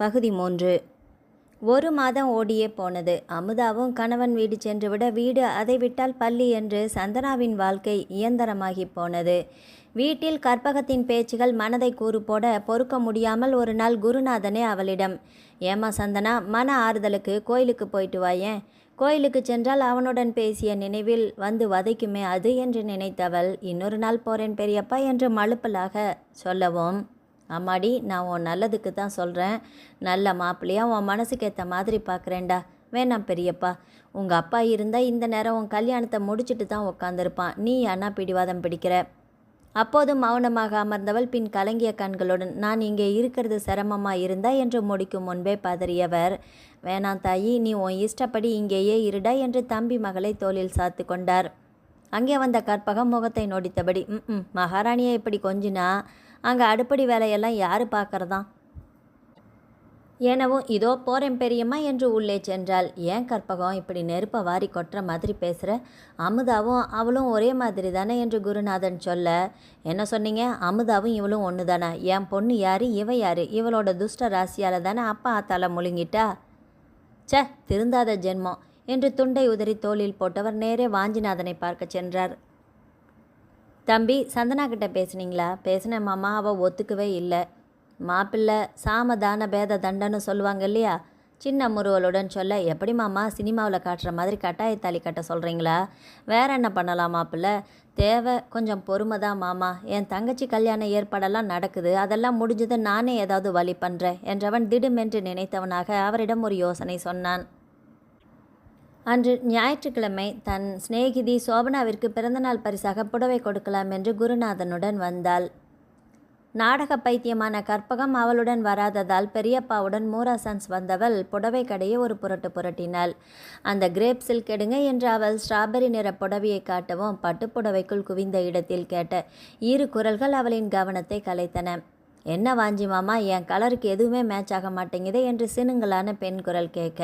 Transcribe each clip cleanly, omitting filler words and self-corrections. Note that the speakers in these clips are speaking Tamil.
பகுதி 3. ஒரு மாதம் ஓடியே போனது. அமுதாவும் கணவன் வீடு சென்றுவிட வீடு அதை விட்டால் பள்ளி என்று சந்தனாவின் வாழ்க்கை இயந்திரமாகி போனது. வீட்டில் கற்பகத்தின் பேச்சுகள் மனதை கூறு போட பொறுக்க முடியாமல் ஒரு நாள் குருநாதனே அவளிடம், ஏமா சந்தனா, மன ஆறுதலுக்கு கோயிலுக்கு போயிட்டு வாயேன். கோயிலுக்கு சென்றால் அவனுடன் பேசிய நினைவில் வந்து வதைக்குமே அது என்று நினைத்தவள், இன்னொரு நாள் போகிறேன் பெரியப்பா என்று மழுப்பலாக சொல்லவும், அம்மாடி, நான் உன் நல்லதுக்கு தான் சொல்கிறேன். நல்ல மாப்பிள்ளையா உன் மனசுக்கு ஏற்ற மாதிரி பார்க்குறேன்டா. வேணாம் பெரியப்பா, உங்கள் அப்பா இருந்தால் இந்த நேரம் உன் கல்யாணத்தை முடிச்சுட்டு தான் உட்காந்துருப்பான். நீ அண்ணா பிடிவாதம் பிடிக்கிற. அப்போதும் மௌனமாக அமர்ந்தவள் பின் கலங்கிய கண்களுடன், நான் இங்கே இருக்கிறது சிரமமாக இருந்தா என்று முடிக்கும் முன்பே பதறியவர், வேணாம் தாயி, நீ உன் இஷ்டப்படி இங்கேயே இருடா என்று தம்பி மகளை தோளில் சாத்து கொண்டார். அங்கே வந்த கற்பகம் முகத்தை நோடித்தபடி, மகாராணியை இப்படி கொஞ்சினா அங்கே அடுப்படி வேலையெல்லாம் யார் பார்க்கறதான் எனவும், இதோ போகிறேன் பெரியம்மா என்று உள்ளே சென்றாள். ஏன் கற்பகம் இப்படி நெருப்பை வாரி கொட்டுற மாதிரி பேசுகிற? அமுதாவும் அவளும் ஒரே மாதிரி தானே என்று குருநாதன் சொல்ல, என்ன சொன்னீங்க? அமுதாவும் இவளும் ஒன்று தானே? என் பொண்ணு யார், இவ யார்? இவளோட துஷ்ட ராசியால் தானே அப்பா ஆத்தால முழுங்கிட்டா. ச, திருந்தாத ஜென்மம் என்று துண்டை உதறி தோளில் போட்டவர் நேரே வாஞ்சிநாதனை பார்க்க சென்றார். தம்பி, சந்தனா கிட்ட பேசுனீங்களா? பேசினேன் மாமா, அவள் ஒத்துக்கவே இல்லை. மாப்பிள்ளை சாமதான பேத தண்டன்னு சொல்லுவாங்க இல்லையா? சின்ன முருவலுடன் சொல்ல, எப்படி மாமா, சினிமாவில் காட்டுற மாதிரி கட்டாயத்தாலி கட்ட சொல்கிறீங்களா? வேற என்ன பண்ணலாம் மாப்பிள்ளை? தேவை கொஞ்சம் பொறுமை தான் மாமா. என் தங்கச்சி கல்யாண ஏற்பாடெல்லாம் நடக்குது, அதெல்லாம் முடிஞ்சது நானே ஏதாவது வழி பண்ணுறேன் என்றவன் திடுமென்று நினைத்தவனாக அவரிடம் ஒரு யோசனை சொன்னான். அன்று ஞாயிற்றுக்கிழமை தன் சிநேகிதி சோபனாவிற்கு பிறந்தநாள் பரிசாக புடவை கொடுக்கலாம் என்று குருநாதனுடன் வந்தாள். நாடக பைத்தியமான கற்பகம் அவளுடன் வராததால் பெரியப்பாவுடன் மூராசன்ஸ் வந்தவள் புடவை கடையை ஒரு புரட்டு புரட்டினாள். அந்த கிரேப் சில்க் எடுங்க என்று அவள் ஸ்ட்ராபெரி நிற புடவையை காட்டவும் பட்டுப்புடவைக்குள் குவிந்த இடத்தில் கேட்ட இரு குரல்கள் அவளின் கவனத்தை கலைத்தன. என்ன வாஞ்சி மாமா, என் கலருக்கு எதுவுமே மேட்ச் ஆக மாட்டேங்குதே என்று சினுங்களான பெண் குரல் கேட்க,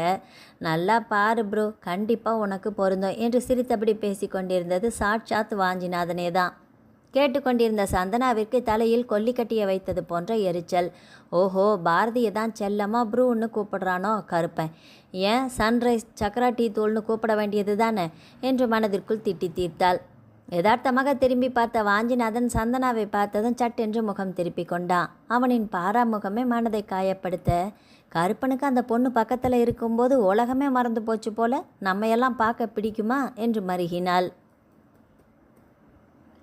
நல்லா பாரு ப்ரோ, கண்டிப்பாக உனக்கு பொருந்தும் என்று சிரித்தபடி பேசி கொண்டிருந்தது சாட்சாத் வாஞ்சிநாதனே தான். கேட்டுக்கொண்டிருந்த சந்தனாவிற்கு தலையில் கொல்லிக்கட்டிய வைத்தது போன்ற எரிச்சல். ஓஹோ, பாரதியை தான் செல்லமாக ப்ரூன்னு கூப்பிடுறானோ கருப்பேன். ஏன் சன்ரைஸ் சக்கரா டீ தூள்னு கூப்பிட வேண்டியது தானே என்று மனதிற்குள் திட்டி தீர்த்தாள். யதார்த்தமாக திரும்பி பார்த்த வாஞ்சிநாதன் சந்தனாவை பார்த்ததும் சட்டென்று முகம் திருப்பி கொண்டான். அவனின் பாராமுகமே மனதை காயப்படுத்த, கருப்பனுக்கு அந்த பொண்ணு பக்கத்தில் இருக்கும்போது உலகமே மறந்து போச்சு போல, நம்மையெல்லாம் பார்க்க பிடிக்குமா என்று மருகினாள்.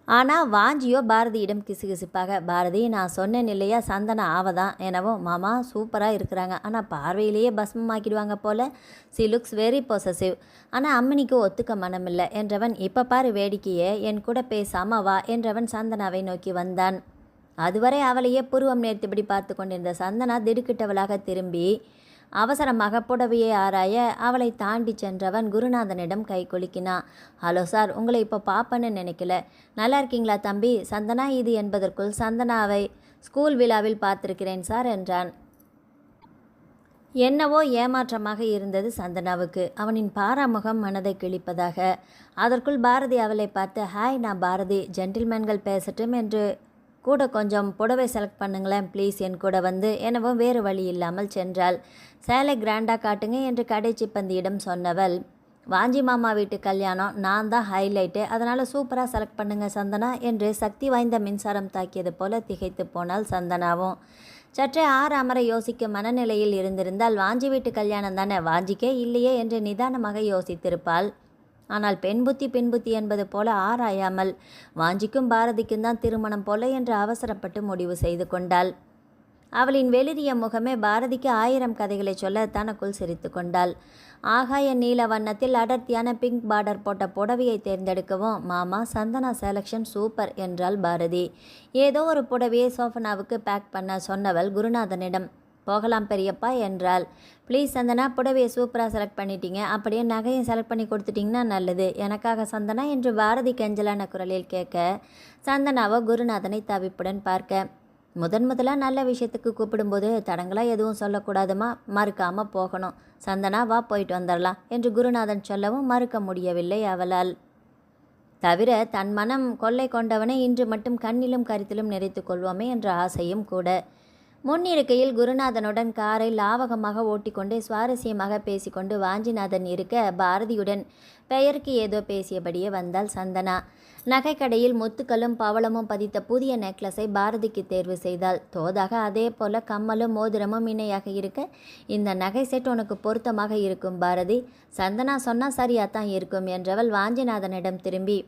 ஆனால் வாஞ்சியோ பாரதியிடம் கிசுகிசுப்பாக, பாரதி, நான் சொன்னேன் இல்லையா, சந்தனா ஆவதான் எனவும், மாமா சூப்பராக இருக்கிறாங்க, ஆனால் பார்வையிலேயே பஸ்மமாக்கிடுவாங்க போல, சி லுக்ஸ் வெரி பொசசிவ், ஆனால் அம்மனிக்கு ஒத்துக்க மனமில்லை என்றவன், இப்போ பாரு வேடிக்கையே, என் கூட பேசாம வா என்றவன் சந்தனாவை நோக்கி வந்தான். அதுவரை அவளையே புருவம் நேர்த்திபடி பார்த்து கொண்டிருந்த சந்தனா திடுக்கிட்டவளாக திரும்பி அவசரமாக புடவையை ஆராய அவளை தாண்டி சென்றவன் குருநாதனிடம் கை குலுக்கினான். ஹலோ சார், உங்களை இப்போ பாப்பன்னு நினைக்கல. நல்லா இருக்கீங்களா தம்பி? சந்தனா இது என்பதற்குள் சந்தனாவை ஸ்கூல் விழாவில் பார்த்திருக்கிறேன் சார் என்றான். என்னவோ ஏமாற்றமாக இருந்தது சந்தனாவுக்கு. அவனின் பாராமுகம் மனதை கிழிப்பதாக. அதற்குள் பாரதி அவளை பார்த்து, ஹாய், நான் பாரதி, ஜென்டில்மேன்கள் பேசட்டும் என்று கூட கொஞ்சம் புடவை செலக்ட் பண்ணுங்களேன் ப்ளீஸ் என் கூட வந்து எனவும் வேறு வழி இல்லாமல் சென்றாள். சேலை கிராண்டாக காட்டுங்க என்று கடை சிப்பந்தியிடம் சொன்னவள், வாஞ்சி மாமா வீட்டு கல்யாணம், நான் தான் ஹைலைட்டு, அதனால் சூப்பராக செலக்ட் பண்ணுங்க சந்தனா என்று சக்தி வாய்ந்த மின்சாரம் தாக்கியது போல திகைத்து போனாள் சந்தனாவும். சற்றே ஆறாமரை யோசிக்கும் மனநிலையில் இருந்திருந்தால் வாஞ்சி வீட்டு கல்யாணம் தானே, வாஞ்சிக்கே இல்லையே என்று நிதானமாக யோசித்திருப்பாள். ஆனால் பெண் புத்தி என்பது போல ஆராயாமல் வாஞ்சிக்கும் பாரதிக்கும் தான் திருமணம் போல என்று அவசரப்பட்டு முடிவு செய்து கொண்டாள். அவளின் வெளிரிய முகமே பாரதிக்கு 1000 கதைகளை சொல்ல தனக்குள் சிரித்து கொண்டாள். ஆகாய நீல வண்ணத்தில் அடர்த்தியான பிங்க் பார்டர் போட்ட புடவையை தேர்ந்தெடுக்கவும், மாமா சந்தனா செலக்ஷன் சூப்பர் என்றாள் பாரதி. ஏதோ ஒரு புடவையை சோஃபனாவுக்கு பேக் பண்ண சொன்னவள் குருநாதனிடம், போகலாம் பெரியப்பா என்றாள். ப்ளீஸ் சந்தனா, புடவையை சூப்பராக செலக்ட் பண்ணிட்டீங்க, அப்படியே நகையை செலக்ட் பண்ணி கொடுத்துட்டிங்கன்னா நல்லது, எனக்காக சந்தனா என்று பாரதி கெஞ்சலான குரலில் கேட்க, சந்தனாவோ குருநாதனை தவிப்புடன் பார்க்க, முதலாக நல்ல விஷயத்துக்கு கூப்பிடும்போது தடங்களாக எதுவும் சொல்லக்கூடாதுமா, மறுக்காமல் போகணும். சந்தனா வா, போயிட்டு வந்துடலாம் என்று குருநாதன் சொல்லவும் மறுக்க முடியவில்லை அவளால். தவிர தன் மனம் கொள்ளை கொண்டவனை இன்று மட்டும் கண்ணிலும் கருத்திலும் நிறைத்து கொள்வோமே என்ற ஆசையும் கூட. முன்னிருக்கையில் குருநாதனுடன் காரை லாவகமாக ஓட்டிக்கொண்டு சுவாரஸ்யமாக பேசிக்கொண்டு வாஞ்சிநாதன் இருக்க பாரதியுடன் பெயருக்கு ஏதோ பேசியபடியே வந்தாள் சந்தனா. நகைக்கடையில் முத்துக்களும் பவளமும் பதித்த புதிய நெக்லஸை பாரதிக்கு தேர்வு செய்தாள். தோதாக அதே போல கம்மலும் மோதிரமும் இணையாக இருக்க, இந்த நகை செட் உனக்கு பொருத்தமாக இருக்கும் பாரதி, சந்தனா சொன்னால் சரியாத்தான் இருக்கும் என்றவள் வாஞ்சிநாதனிடம் திரும்பி,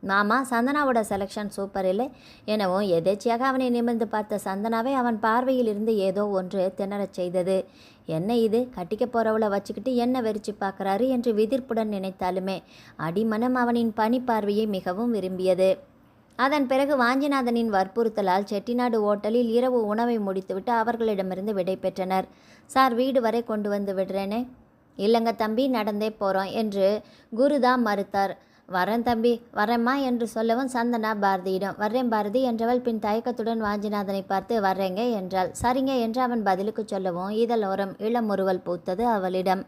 மாமா, சந்தனாவோட செலெக்ஷன் சூப்பர் இல்லை எனவும் எதேச்சியாக அவனை நிமிர்ந்து பார்த்த சந்தனாவை அவன் பார்வையில் இருந்து ஏதோ ஒன்று திணறச் செய்தது. என்ன இது, கட்டிக்க போறவளை வச்சுக்கிட்டு என்ன வெறிச்சு பார்க்குறாரு என்று விதிர்ப்புடன் நினைத்தாலுமே அடிமனம் அவனின் பனி பார்வையை மிகவும் விரும்பியது. அதன் பிறகு வாஞ்சிநாதனின் வற்புறுத்தலால் செட்டிநாடு ஓட்டலில் இரவு உணவை முடித்துவிட்டு அவர்களிடமிருந்து விடை பெற்றனர். சார், வீடு வரை கொண்டு வந்து விடுறேனே. இல்லைங்க தம்பி, நடந்தே போகிறோம் என்று குருதான் மறுத்தார். வரேன் தம்பி, வரேம்மா என்று சொல்லவும் சந்தனா பாரதியிடம் வர்றேன் பாரதி என்றவள் பின் தயக்கத்துடன் வாஞ்சிநாதனை பார்த்து வர்றேங்க என்றாள். சரிங்க என்று அவன் பதிலுக்கு சொல்லவும் இதழோரம் இளமுறுவல் பூத்தது அவளிடம்.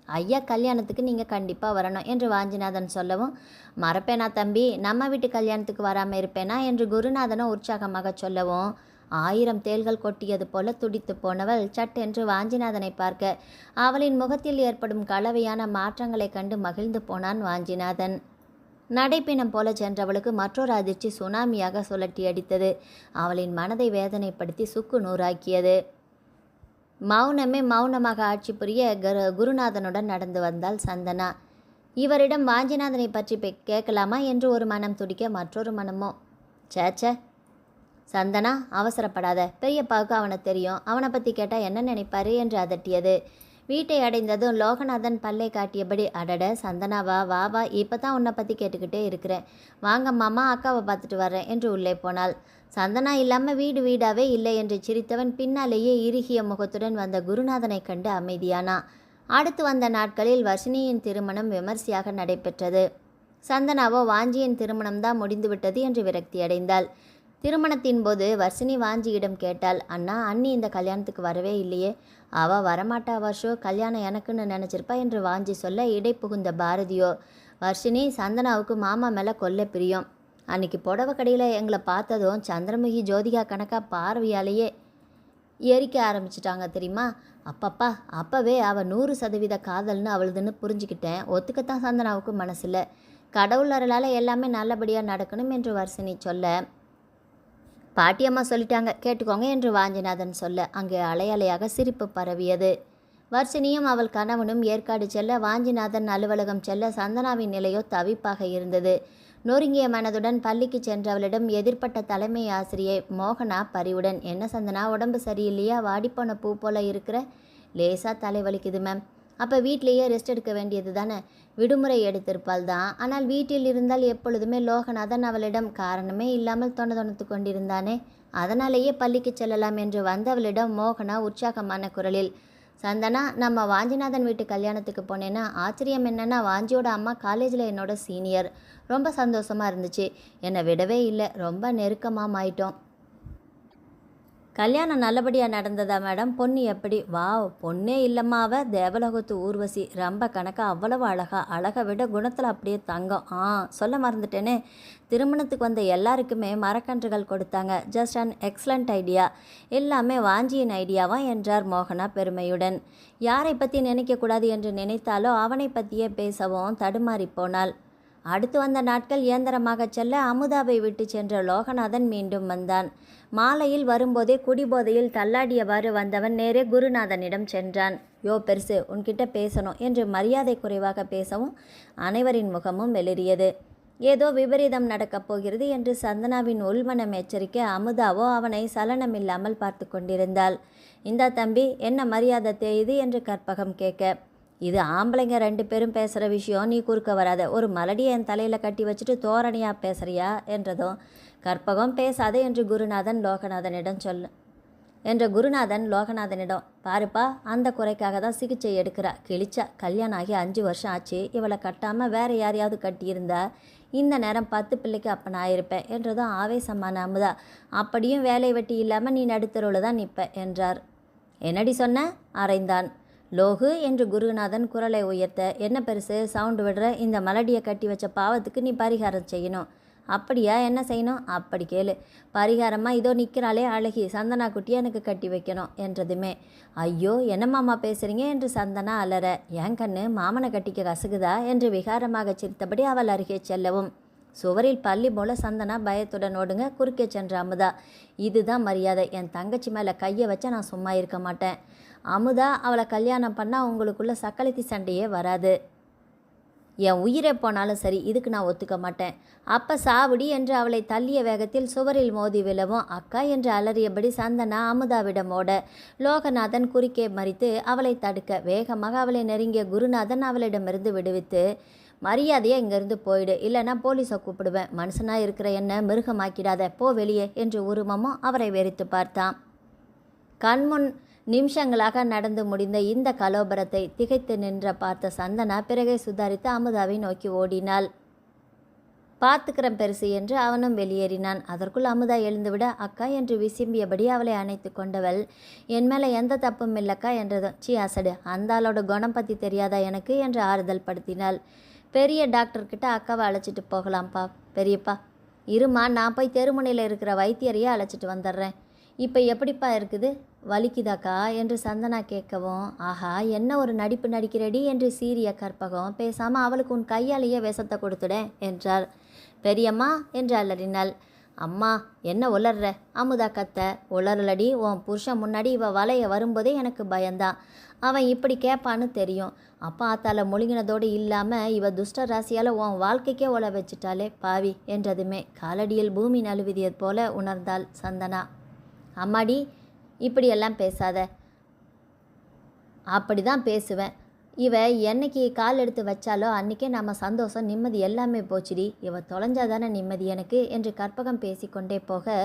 ஐயா கல்யாணத்துக்கு நீங்கள் கண்டிப்பாக வரணும் என்று வாஞ்சிநாதன் சொல்லவும், மறப்பேனா தம்பி, நம்ம வீட்டு கல்யாணத்துக்கு வராமல் இருப்பேனா என்று குருநாதனும் உற்சாகமாக சொல்லவும் 1000 தேள்கள் கொட்டியது போல துடித்து போனவள் சட்டென்று வாஞ்சிநாதனை பார்க்க அவளின் முகத்தில் ஏற்படும் கலவையான மாற்றங்களைக் கண்டு மகிழ்ந்து போனான் வாஞ்சிநாதன். நடைப்பினம் போல சென்றவளுக்கு மற்றொரு அதிர்ச்சி சுனாமியாக சுழட்டி அடித்தது. அவளின் மனதை வேதனைப்படுத்தி சுக்கு நூறாக்கியது. மௌனமே மௌனமாக ஆட்சி புரிய குருநாதனுடன் நடந்து வந்தாள் சந்தனா. இவரிடம் வாஞ்சிநாதனை பற்றி கேட்கலாமா என்று ஒரு மனம் துடிக்க மற்றொரு மனமோ, சேச்சே சந்தனா, அவசரப்படாத, பெரியப்பாவுக்கு அவனை தெரியும், அவனை பற்றி கேட்டால் என்ன நினைப்பாரு என்று அதட்டியது. வீட்டை அடைந்ததும் லோகநாதன் பல்லை காட்டியபடி, அடட சந்தனாவா, வா வா, இப்போ தான் உன்னை பற்றி கேட்டுக்கிட்டே இருக்கிறேன், வாங்க மாமா, அக்காவை பார்த்துட்டு வர்றேன் என்று உள்ளே போனாள். சந்தனா இல்லாமல் வீடு வீடாவே இல்லை என்று சிரித்தவன் பின்னாலேயே இறுகிய முகத்துடன் வந்த குருநாதனை கண்டு அமைதியானா. அடுத்து வந்த நாட்களில் வர்ஷினியின் திருமணம் விமர்சையாக நடைபெற்றது. சந்தனாவோ வாஞ்சியின் திருமணம்தான் முடிந்துவிட்டது என்று விரக்தி அடைந்தாள். திருமணத்தின் போது வர்ஷினி வாஞ்சியிடம் கேட்டாள், அண்ணா, அண்ணி இந்த கல்யாணத்துக்கு வரவே இல்லையே. அவள் வரமாட்டா வர்ஷோ, கல்யாணம் எனக்குன்னு நினச்சிருப்பா என்று வாஞ்சி சொல்ல இடை புகுந்த பாரதியோ, வர்ஷினி, சந்தனாவுக்கு மாமா மேலே கொல்ல பிரியம். அன்னைக்கு புடவை கடையில் எங்களை பார்த்ததும் சந்திரமுகி ஜோதிகா கணக்காக பார்வையாலேயே எரிக்க ஆரம்பிச்சிட்டாங்க தெரியுமா. அப்பப்பா, அப்போவே அவள் 100% காதல்னு அவளுதுன்னு புரிஞ்சுக்கிட்டேன். ஒத்துக்கத்தான் சந்தனாவுக்கு மனசில்லை. கடவுள் அருளால் எல்லாமே நல்லபடியாக நடக்கணும் என்று வர்ஷினி சொல்ல, பாட்டியம்மா சொல்லிட்டாங்க, கேட்டுக்கோங்க என்று வாஞ்சிநாதன் சொல்ல அங்கே அலையலையாக சிரிப்பு பரவியது. வர்ஷினியும் அவள் கணவனும் ஏற்காடு செல்ல, வாஞ்சிநாதன் அலுவலகம் செல்ல சந்தனாவின் நிலையோ தவிப்பாக இருந்தது. நொறுங்கிய மனதுடன் பள்ளிக்கு சென்றவளிடம் எதிர்ப்பட்ட தலைமை ஆசிரியை மோகனா பரிவுடன், என்ன சந்தனா, உடம்பு சரியில்லையா, வாடிப்போன பூ போல இருக்கிற, லேசாக தலைவலிக்குது மேம். அப்போ வீட்டிலேயே ரெஸ்ட் எடுக்க வேண்டியது தானே. விடுமுறை எடுத்திருப்பாள் தான், ஆனால் வீட்டில் இருந்தால் எப்பொழுதுமே லோகநாதன் அவளிடம் காரணமே இல்லாமல் தொணத்து கொண்டிருந்தானே, அதனாலேயே பள்ளிக்கு செல்லலாம் என்று வந்தவளிடம் மோகனா உற்சாகமான குரலில், சந்தனா, நம்ம வாஞ்சிநாதன் வீட்டு கல்யாணத்துக்கு போனேன்னா ஆச்சரியம் என்னன்னா, வாஞ்சியோட அம்மா காலேஜில் என்னோட சீனியர். ரொம்ப சந்தோஷமாக இருந்துச்சு. என்னை விடவே இல்லை, ரொம்ப நெருக்கமாக ஆயிட்டோம். கல்யாணம் நல்லபடியாக நடந்ததா மேடம்? பொண்ணு எப்படி? வாவ், பொண்ணே இல்லைம்மா, அவள் தேவலோகத்து ஊர்வசி, ரொம்ப கணக்காக அவ்வளவு அழகை விட குணத்தில் அப்படியே தங்கம். சொல்ல மறந்துட்டேனே, திருமணத்துக்கு வந்த எல்லாருக்குமே மரக்கன்றுகள் கொடுத்தாங்க. Just an excellent idea. எல்லாமே வாஞ்சியின் ஐடியாவா என்றார் மோகனா பெருமையுடன். யாரை பற்றி நினைக்கக்கூடாது என்று நினைத்தாலோ அவனை பற்றியே பேசவும் தடுமாறி போனாள். அடுத்து வந்த நாட்கள் இயந்திரமாக செல்ல அமுதாவை விட்டு சென்ற லோகநாதன் மீண்டும் வந்தான். மாலையில் வரும்போதே குடிபோதையில் தள்ளாடியவாறு வந்தவன் நேரே குருநாதனிடம் சென்றான். யோ பெருசு, உன்கிட்ட பேசணும் என்று மரியாதை குறைவாக பேசவும் அனைவரின் முகமும் வெளிரியது. ஏதோ விபரீதம் நடக்கப் போகிறது என்று சந்தனாவின் உள்மனம் எச்சரிக்க அமுதாவோ அவனை சலனமில்லாமல் பார்த்து கொண்டிருந்தாள். இந்தா தம்பி, என்ன மரியாதை தேயுது என்று கற்பகம் கேட்க, இது ஆம்பளைங்க 2 பேரும் பேசுகிற விஷயம், நீ குறுக்க வராத, ஒரு மலடியை என் தலையில் கட்டி வச்சுட்டு தோரணியாக பேசுறியா என்றதும், கற்பகம் பேசாதே என்று குருநாதன் லோகநாதனிடம், பாருப்பா, அந்த குறைக்காக தான் சிகிச்சை எடுக்கிறா, கிழிச்சா. கல்யாணம் ஆகி 5 வருஷம் ஆச்சு, இவளை கட்டாமல் வேறு யாரையாவது கட்டியிருந்தா இந்த நேரம் 10 பிள்ளைக்கு அப்பன் ஆயிருப்பேன் என்றதும் ஆவேசமான அமுதா, அப்படியும் வேலை வெட்டி இல்லாமல் நீ நடுத்தருவில் தான் நிற்ப என்றார். என்னடி சொன்ன? அறைந்தான். லோகு என்று குருநாதன் குரலை உயர்த்த, என்ன பெருசு சவுண்டு விடுற, இந்த மலடியை கட்டி வச்ச பாவத்துக்கு நீ பரிகாரம் செய்யணும். அப்படியா, என்ன செய்யணும்? அப்படி கேளு. பரிகாரமாக இதோ நிற்கிறாளே அழகி சந்தனா குட்டியை எனக்கு கட்டி வைக்கணும் என்றதுமே, ஐயோ என்ன மாமா பேசுகிறீங்க என்று சந்தனா அலற, ஏன் கண்ணு மாமனை கட்டிக்க கசுகுதா என்று விகாரமாக சிரித்தபடி அவள் அருகே செல்லவும், சுவரில் பள்ளி போல சந்தனா பயத்துடன் ஓடுங்க. குறுக்கே சென்ற அமுதா, இதுதான் மரியாதை, என் தங்கச்சி மேலே கையை வச்சா நான் சும்மா இருக்க மாட்டேன். அமுதா, அவளை கல்யாணம் பண்ணால் உங்களுக்குள்ள சக்களத்தி சண்டையே வராது. என் உயிரே போனாலும் சரி, இதுக்கு நான் ஒத்துக்க மாட்டேன். அப்போ சாவடி என்று அவளை தள்ளிய வேகத்தில் சுவரில் மோதி விழவும், அக்கா என்று அலறியபடி சந்தனா அமுதாவிடம் ஓட, லோகநாதன் குறுக்கே மறித்து அவளை தடுக்க, வேகமாக அவளை நெருங்கிய குருநாதன் அவளிடமிருந்து விடுவித்து, மரியாதையாக இங்கேருந்து போயிடு, இல்லைன்னா போலீஸை கூப்பிடுவேன், மனுஷனாக இருக்கிற என்ன மிருகமாக்கிடாத, போ வெளியே என்று உருவமும் அவரை வெறித்து பார்த்தான். கண்முன் நிமிஷங்களாக நடந்து முடிந்த இந்த கலோபரத்தை திகைத்து நின்ற பார்த்த சந்தனா பிறகே சுதாரித்து அமுதாவை நோக்கி ஓடினாள். பார்த்துக்கிறேன் பெருசு என்று அவனும் வெளியேறினான். அதற்குள் அமுதா எழுந்துவிட, அக்கா என்று விசும்பியபடி அவளை அணைத்து கொண்டவள், என் மேலே எந்த தப்பும் இல்லக்கா என்றதும், சி அசடு, அந்த ஆளோட குணம் பற்றி தெரியாதா எனக்கு என்று ஆறுதல் படுத்தினாள். பெரிய டாக்டர்கிட்ட அக்காவை அழைச்சிட்டு போகலாம்ப்பா பெரியப்பா. இருமா, நான் போய் தெருமுனையில் இருக்கிற வைத்தியரையே அழைச்சிட்டு வந்துடுறேன். இப்போ எப்படிப்பா இருக்குது, வலிக்குதாக்கா என்று சந்தனா கேட்கவும், ஆஹா என்ன ஒரு நடிப்பு நடிக்கிறடி என்று சீரிய கற்பகம், பேசாமல் அவளுக்கு உன் கையாலேயே விஷத்தை கொடுத்துடேன் என்றார். பெரியம்மா என்று அலறினாள். அம்மா என்ன உளர்ற? அமுதா கத்த. உளறலடி, உன் புருஷன் முன்னாடி இவ வலைய வரும்போதே எனக்கு பயந்தான். அவன் இப்படி கேட்பான்னு தெரியும். அப்பா ஆத்தால முழுங்கினதோடு இல்லாமல் இவ துஷ்ட ராசியால் உன் வாழ்க்கைக்கே உழ வச்சுட்டாலே பாவி என்றதுமே காலடியில் பூமி நழுவியது போல உணர்ந்தாள் சந்தனா. அம்மாடி, இப்படியெல்லாம் பேசாத. அப்படி தான் பேசுவேன். இவ என்னைக்கு கால் எடுத்து வச்சாலோ அன்றைக்கே நம்ம சந்தோஷம் நிம்மதி எல்லாமே போச்சுடி. இவ தொலைஞ்சாதானே நிம்மதி எனக்கு என்று கற்பகம் பேசிக்கொண்டே போக,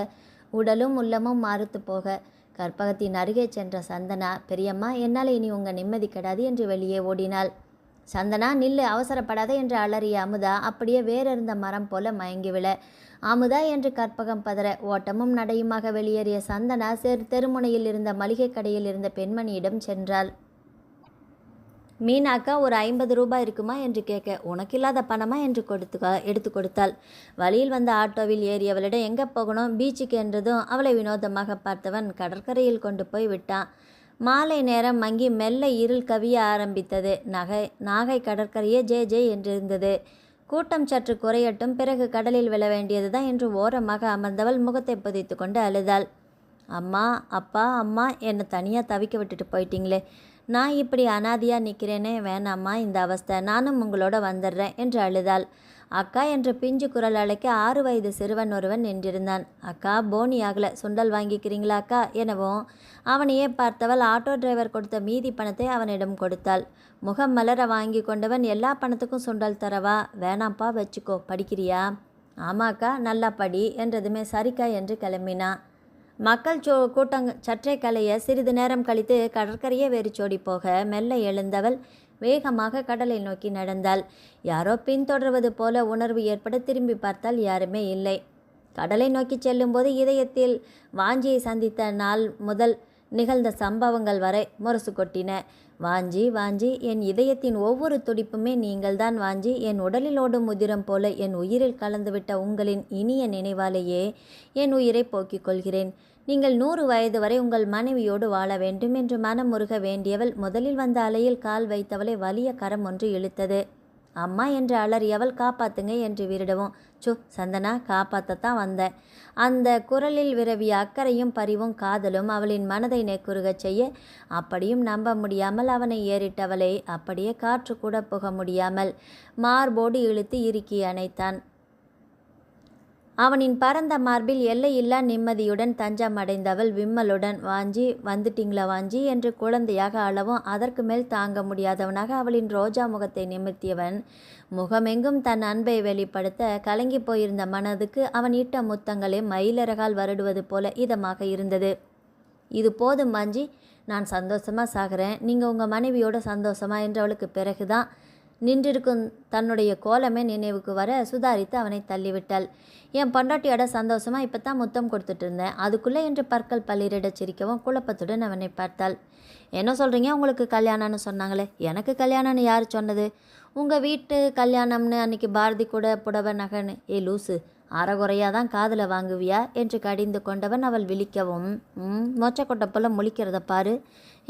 உடலும் உள்ளமும் மாறுத்து போக, கற்பகத்தின் அருகே சென்ற சந்தனா, பெரியம்மா என்னால் இனி உங்கள் நிம்மதி கெடாது என்று வெளியே ஓடினாள். சந்தனா நில்லு, அவசரப்படாத என்று அலறிய அமுதா அப்படியே வேறிருந்த மரம் போல மயங்கிவிழ, அமுதா என்று கற்பகம் பதற, ஓட்டமும் நடையுமாக வெளியேறிய சந்தனா தெருமுனையில் இருந்த மளிகை கடையில் இருந்த பெண்மணியிடம் சென்றாள். மீனாக்கா, ஒரு 50 ரூபாய் இருக்குமா என்று கேட்க, உனக்கு இல்லாத பணமா என்று எடுத்து கொடுத்தாள். வழியில் வந்த ஆட்டோவில் ஏறியவளிடம் எங்கே போகணும், பீச்சுக்கு என்றதும் அவளை வினோதமாக பார்த்தவன் கடற்கரையில் கொண்டு போய் விட்டான். மாலை நேரம் மங்கி மெல்ல இருள் கவிய ஆரம்பித்தது. நாகை கடற்கரையே ஜே ஜே என்றிருந்தது. கூட்டம் சற்று குறையட்டும், பிறகு கடலில் விழ வேண்டியதுதான் என்று ஓரமாக அமர்ந்தவள் முகத்தை புதைத்து கொண்டு அழுதாள். அம்மா, அப்பா, அம்மா, என்னை தனியாக தவிக்க விட்டுட்டு போயிட்டீங்களே. நான் இப்படி அனாதியாக நிற்கிறேனே, வேணாம்மா இந்த அவஸ்தை, நானும் உங்களோட வந்துடுறேன் என்று அழுதாள். அக்கா என்ற பிஞ்சு குரல் அழைக்க 6 வயது சிறுவன் ஒருவன் நின்றிருந்தான். அக்கா, போனி ஆகலை, சுண்டல் வாங்கிக்கிறீங்களா அக்கா எனவும் அவனையே பார்த்தவள் ஆட்டோ டிரைவர் கொடுத்த மீதி பணத்தை அவனிடம் கொடுத்தாள். முகம் மலர வாங்கி கொண்டவன், எல்லா பணத்துக்கும் சுண்டல் தரவா? வேணாம்ப்பா, வச்சுக்கோ, படிக்கிறியா? ஆமாக்கா, நல்லா படி என்றதுமே சரிக்கா என்று கிளம்பினான். மக்கள் கூட்டம் சற்றே கலைய சிறிது நேரம் கழித்து கடற்கரையே வெறிச்சோடி போக மெல்ல எழுந்தவள் வேகமாக கடலை நோக்கி நடந்தாள். யாரோ பின்தொடர்வது போல உணர்வு ஏற்பட திரும்பி பார்த்தால் யாருமே இல்லை. கடலை நோக்கி செல்லும்போது இதயத்தில் வாஞ்சியை சந்தித்த நாள் முதல் நிகழ்ந்த சம்பவங்கள் வரை முரசு கொட்டின. வாஞ்சி, வாஞ்சி, என் இதயத்தின் ஒவ்வொரு துடிப்புமே நீங்கள்தான் வாஞ்சி. என் உடலில் ஓடும் உதிரம் போல என் உயிரில் கலந்துவிட்ட உங்களின் இனிய நினைவாலேயே என் உயிரை போக்கிக் கொள்கிறேன். நீங்கள் 100 வயது வரை உங்கள் மனைவியோடு வாழ வேண்டும் என்று மனமுருக வேண்டியவள் முதலில் வந்த அலையில் கால் வைத்தவளை வலிய கரம் ஒன்று இழுத்தது. அம்மா என்று அலறியவள் காப்பாத்துங்க என்று விரிடவும், சந்தனா, காப்பாற்றத்தான் வந்தேன். அந்த குரலில் விரவிய அக்கறையும் பரிவும் காதலும் அவளின் மனதை நெக்குருகச் செய்ய, அப்படியும் நம்ப முடியாமல் அவனை ஏறிட்டவளை அப்படியே காற்று கூட புக முடியாமல் மார்போடு இழுத்து இறுக்கி அணைத்தான். அவனின் பரந்த மார்பில் எல்லையில்லா நிம்மதியுடன் தஞ்சம் அடைந்தவள் விம்மலுடன், வாஞ்சி, வந்துட்டீங்களா வாஞ்சி என்று குழந்தையாக அளவும் அதற்கு மேல் தாங்க முடியாதவனாக அவளின் ரோஜா முகத்தை நிமிர்த்தியவன் முகமெங்கும் தன் அன்பை வெளிப்படுத்த கலங்கி போயிருந்த மனதுக்கு அவன் இட்ட முத்தங்களே மயிலிறகால் வருடுவது போல இதமாக இருந்தது. இது போதும் வாஞ்சி, நான் சந்தோஷமாக சாகிறேன், நீங்கள் உங்கள் மனைவியோட சந்தோஷமா என்றவளுக்கு பிறகுதான் நின்றிருக்கும் தன்னுடைய கோலமே நினைவுக்கு வர சுதாரித்து அவனை தள்ளிவிட்டாள். என் பொண்டாட்டியோட சந்தோஷமாக இப்போ தான் முத்தம் கொடுத்துட்டு இருந்தேன், அதுக்குள்ளே என்று பற்கள் பள்ளிரிடச் சிரிக்கவும் குழப்பத்துடன் அவனை பார்த்தாள். என்ன சொல்கிறீங்க, உங்களுக்கு கல்யாணம்னு சொன்னாங்களே? எனக்கு கல்யாணம்னு யார் சொன்னது? உங்கள் வீட்டு கல்யாணம்னு அன்றைக்கி பாரதி கூட புடவை நகன்னு. ஏ லூசு, அறகுறையாக தான் காதில் வாங்குவியா என்று கடிந்து கொண்டவன் அவள் விழிக்கவும், மொச்சக்கொட்டை போல முழிக்கிறத பாரு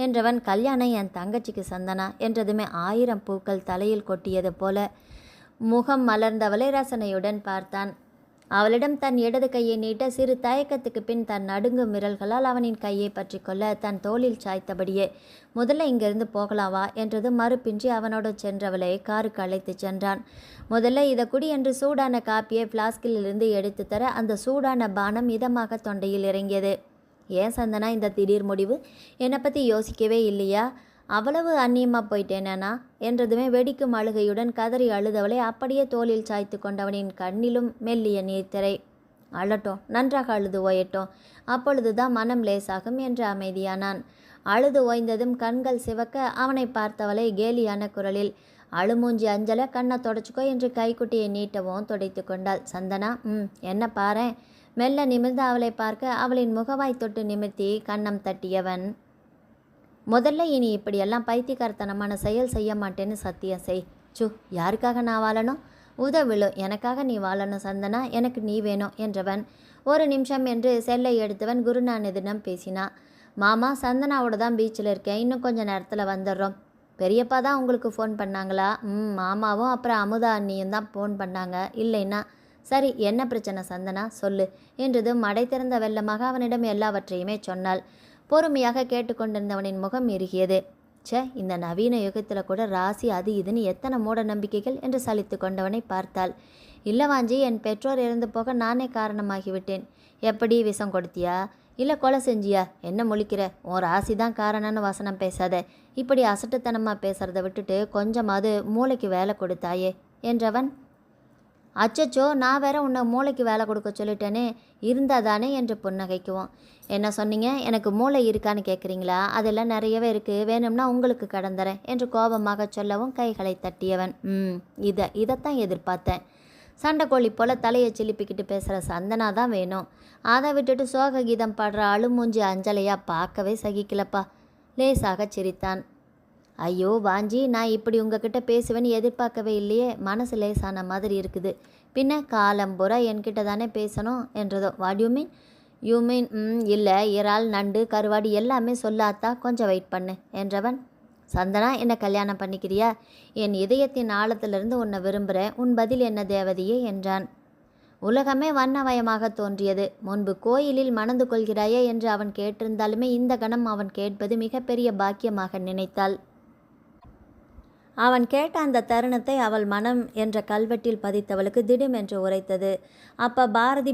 என்றவன், கல்யாணம் என் தங்கச்சிக்கு சந்தனா என்றதுமே 1000 பூக்கள் தலையில் கொட்டியது போல முகம் மலர்ந்தவளை ரசனையுடன் பார்த்தான். அவளிடம் தன் இடது கையை நீட்ட சிறு தயக்கத்துக்கு பின் தன் நடுங்கும் விரல்களால் அவனின் கையை பற்றி கொள்ள தன் தோளில் சாய்த்தபடியே, முதல்ல இங்கிருந்து போகலாவா என்றது மறுப்பின்றி அவனோடு சென்றவளை காருக்கு அழைத்து சென்றான். முதல்ல இதை குடி என்று சூடான காப்பியை பிளாஸ்கிலிருந்து எடுத்து தர அந்த சூடான பானம் இதமாக தொண்டையில் இறங்கியது. ஏன் சந்தனா இந்த திடீர் முடிவு? என்னை பற்றி யோசிக்கவே இல்லையா? அவ்வளவு அந்நியமாக போயிட்டேனா என்றதுமே வெடிக்கும் அழுகையுடன் கதறி அழுதவளை அப்படியே தோளில் சாய்த்து கொண்டவனின் கண்ணிலும் மெல்லிய நீர்த்திரை. அழட்டும், நன்றாக அழுது ஓயட்டும், அப்பொழுதுதான் மனம் லேசாகும் என்று அமைதியானான். அழுது ஓய்ந்ததும் கண்கள் சிவக்க அவனை பார்த்தவளை கேலியான குரலில், அழுமூஞ்சி அஞ்சலை கண்ணை தொடச்சிக்கோ என்று கைக்குட்டியை நீட்டவும் துடைத்து கொண்டாள். சந்தனா, என்ன பாரேன். மெல்ல நிமிர்ந்து அவளை பார்க்க அவளின் முகவாய் தொட்டு நிமிர்த்தி கன்னம் தட்டியவன், முதல்ல இனி இப்படியெல்லாம் பைத்தியக்காரத்தனமான செயல் செய்ய மாட்டேன்னு சத்தியம் செய். யாருக்காக நான் வாழணும்? உதவிழு, எனக்காக நீ வாழணும் சந்தனா, எனக்கு நீ வேணும் என்றவன். ஒரு நிமிஷம் என்று செல்லை எடுத்தவன் குருநாதனிடம் பேசினான். மாமா, சந்தனாவோட தான் பீச்சில் இருக்கேன், இன்னும் கொஞ்சம் நேரத்தில் வந்துடுறோம். பெரியப்பா தான் உங்களுக்கு ஃபோன் பண்ணாங்களா? மாமாவும் அப்புறம் அமுதா அண்ணியும் தான் ஃபோன் பண்ணாங்க. இல்லைன்னா சரி, என்ன பிரச்சனை சந்தனா சொல்லு என்றதும் மடை திறந்த வெள்ளமாக அவனிடம் எல்லாவற்றையுமே சொன்னாள். பொறுமையாக கேட்டுக்கொண்டிருந்தவனின் முகம் இறுகியது. இந்த நவீன யுகத்தில் கூட ராசி அது இதுன்னு எத்தனை மூட நம்பிக்கைகள் என்று சலித்து கொண்டவனை பார்த்தாள். இல்லை வாஞ்சி, என் பெற்றோர் இறந்து போக நானே காரணமாகிவிட்டேன். எப்படி, விஷம் கொடுத்தியா இல்லை கொலை செஞ்சியா? என்ன முழிக்கிற? உன் ராசி தான் காரணம்னு வசனம் பேசாத. இப்படி அசட்டுத்தனமாக பேசுறதை விட்டுட்டு கொஞ்சமாவது மூளைக்கு வேலை கொடுத்தாயே என்றவன். அச்சச்சோ, நான் வேற உன்னை மூளைக்கு வேலை கொடுக்க சொல்லிட்டேனே, இருந்தால் தானே என்று புன்னகைக்குவோம். என்ன சொன்னீங்க? எனக்கு மூளை இருக்கான்னு கேட்குறீங்களா? அதெல்லாம் நிறையவே இருக்குது, வேணும்னா உங்களுக்கு கடந்துறேன் என்று கோபமாக சொல்லவும் கைகளை தட்டியவன். இதைத்தான் எதிர்பார்த்தேன். சண்டைக்கோழி போல் தலையை சிலிப்பிக்கிட்டு பேசுகிற சந்தனா தான் வேணும். அதை விட்டுட்டு சோக கீதம் பாடுற அழுமூஞ்சி அஞ்சலையா பார்க்கவே சகிக்கலப்பா. லேசாக சிரித்தான். ஐயோ வாஞ்சி, நான் இப்படி உங்ககிட்ட பேசுவேன்னு எதிர்பார்க்கவே இல்லையே. மனசு லேசான மாதிரி இருக்குது. பின்ன காலம்புறா என்கிட்ட தானே பேசணும் என்றதோ. What you mean? இல்லை, இறால் நண்டு கருவாடி எல்லாமே சொல்லாத்தா, கொஞ்சம் வெயிட் பண்ணு என்றவன். சந்தனா, என்னை கல்யாணம் பண்ணிக்கிறியா? என் இதயத்தின் ஆழத்திலிருந்து உன்னை விரும்புகிறேன். உன் பதில் என்ன தேவதையே என்றான். உலகமே வண்ணமயமாக தோன்றியது. முன்பு கோயிலில் மணந்து கொள்கிறாயே என்று அவன் கேட்டிருந்தாலுமே இந்த கணம் அவன் கேட்பது மிகப்பெரிய பாக்கியமாக நினைத்தாள். அவன் கேட்ட அந்த தருணத்தை அவள் மனம் என்ற கல்வெட்டில் பதித்தவளுக்கு திடுமென்று உரைத்தது. அப்போ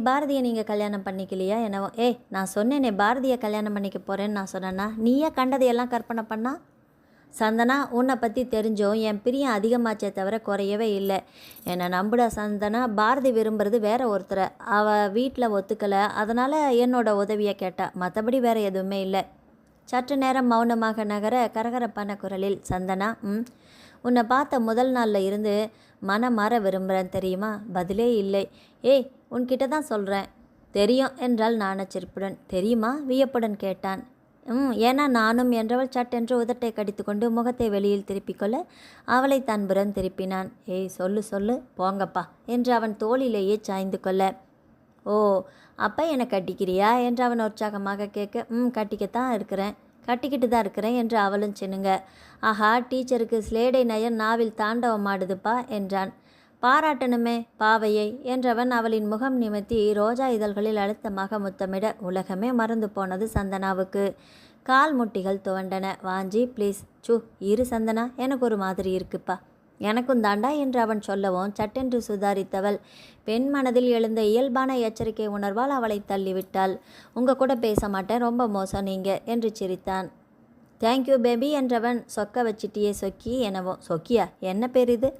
பாரதியை நீங்கள் கல்யாணம் பண்ணிக்கலையா என்னவோ? நான் சொன்னேனே பாரதியை கல்யாணம் பண்ணிக்க போகிறேன்னு நான் சொன்னேன்னா நீயே கண்டதையெல்லாம் கற்பனை பண்ணா? சந்தனா, உன்னை பற்றி தெரிஞ்சோம் என் பிரியம் அதிகமாச்சே தவிர குறையவே இல்லை. என்னை நம்புடா சந்தனா, பாரதி விரும்புறது வேற ஒருத்தரை. அவள் வீட்டில் ஒத்துக்கலை, அதனால் என்னோட உதவியை கேட்டா, மற்றபடி வேறு எதுவுமே இல்லை. சற்று நேரம் மௌனமாக நகர கரகரப்பான குரலில், சந்தனா, உன்னை பார்த்த முதல் நாளில் இருந்து மனம் மாற விரும்புகிறேன் தெரியுமா? பதிலே இல்லை. உன்கிட்ட தான் சொல்கிறேன். தெரியும் என்றால் நாணச்சிரிப்புடன். தெரியுமா? வியப்புடன் கேட்டான். ஏன்னா நானும் என்றவள் சட்டென்று உதட்டை கடித்து கொண்டு முகத்தை வெளியில் திருப்பிக்கொள்ள அவளை தன்புறம் திருப்பினான். சொல்லு போங்கப்பா என்று அவன் தோளிலேயே சாய்ந்து கொள்ள. ஓ, அப்போ என்னை கட்டிக்கிறியா என்று அவன் உற்சாகமாக கேட்க, கட்டிக்கிட்டு தான் இருக்கிறேன் என்று அவளும் சின்னுங்க. ஆஹா, டீச்சருக்கு ஸ்லேடை நயன் நாவில் தாண்டவமாடுதுப்பா என்றான். பாராட்டணுமே பாவையை என்றவன் அவளின் முகம் நிமித்தி ரோஜா இதழ்களில் அழுத்தமாக முத்தமிட உலகமே மறந்து போனது சந்தனாவுக்கு. கால் முட்டிகள் துவண்டன. வாஞ்சி ப்ளீஸ். இரு சந்தனா, எனக்கு ஒரு மாதிரி இருக்குப்பா. எனக்கும் தாண்டா என்று அவன் சொல்லவும் சட்டென்று சுதாரித்தவள் பெண் மனதில் எழுந்த இயல்பான எச்சரிக்கை உணர்வால் அவளை தள்ளிவிட்டாள். உங்கள் கூட பேச மாட்டேன், ரொம்ப மோசம் நீங்கள் என்று சிரித்தான். தேங்க்யூ பேபி என்றவன் சொக்க வச்சிட்டியே சொக்கி எனவோ. சொக்கியா? என்ன பேர் இது?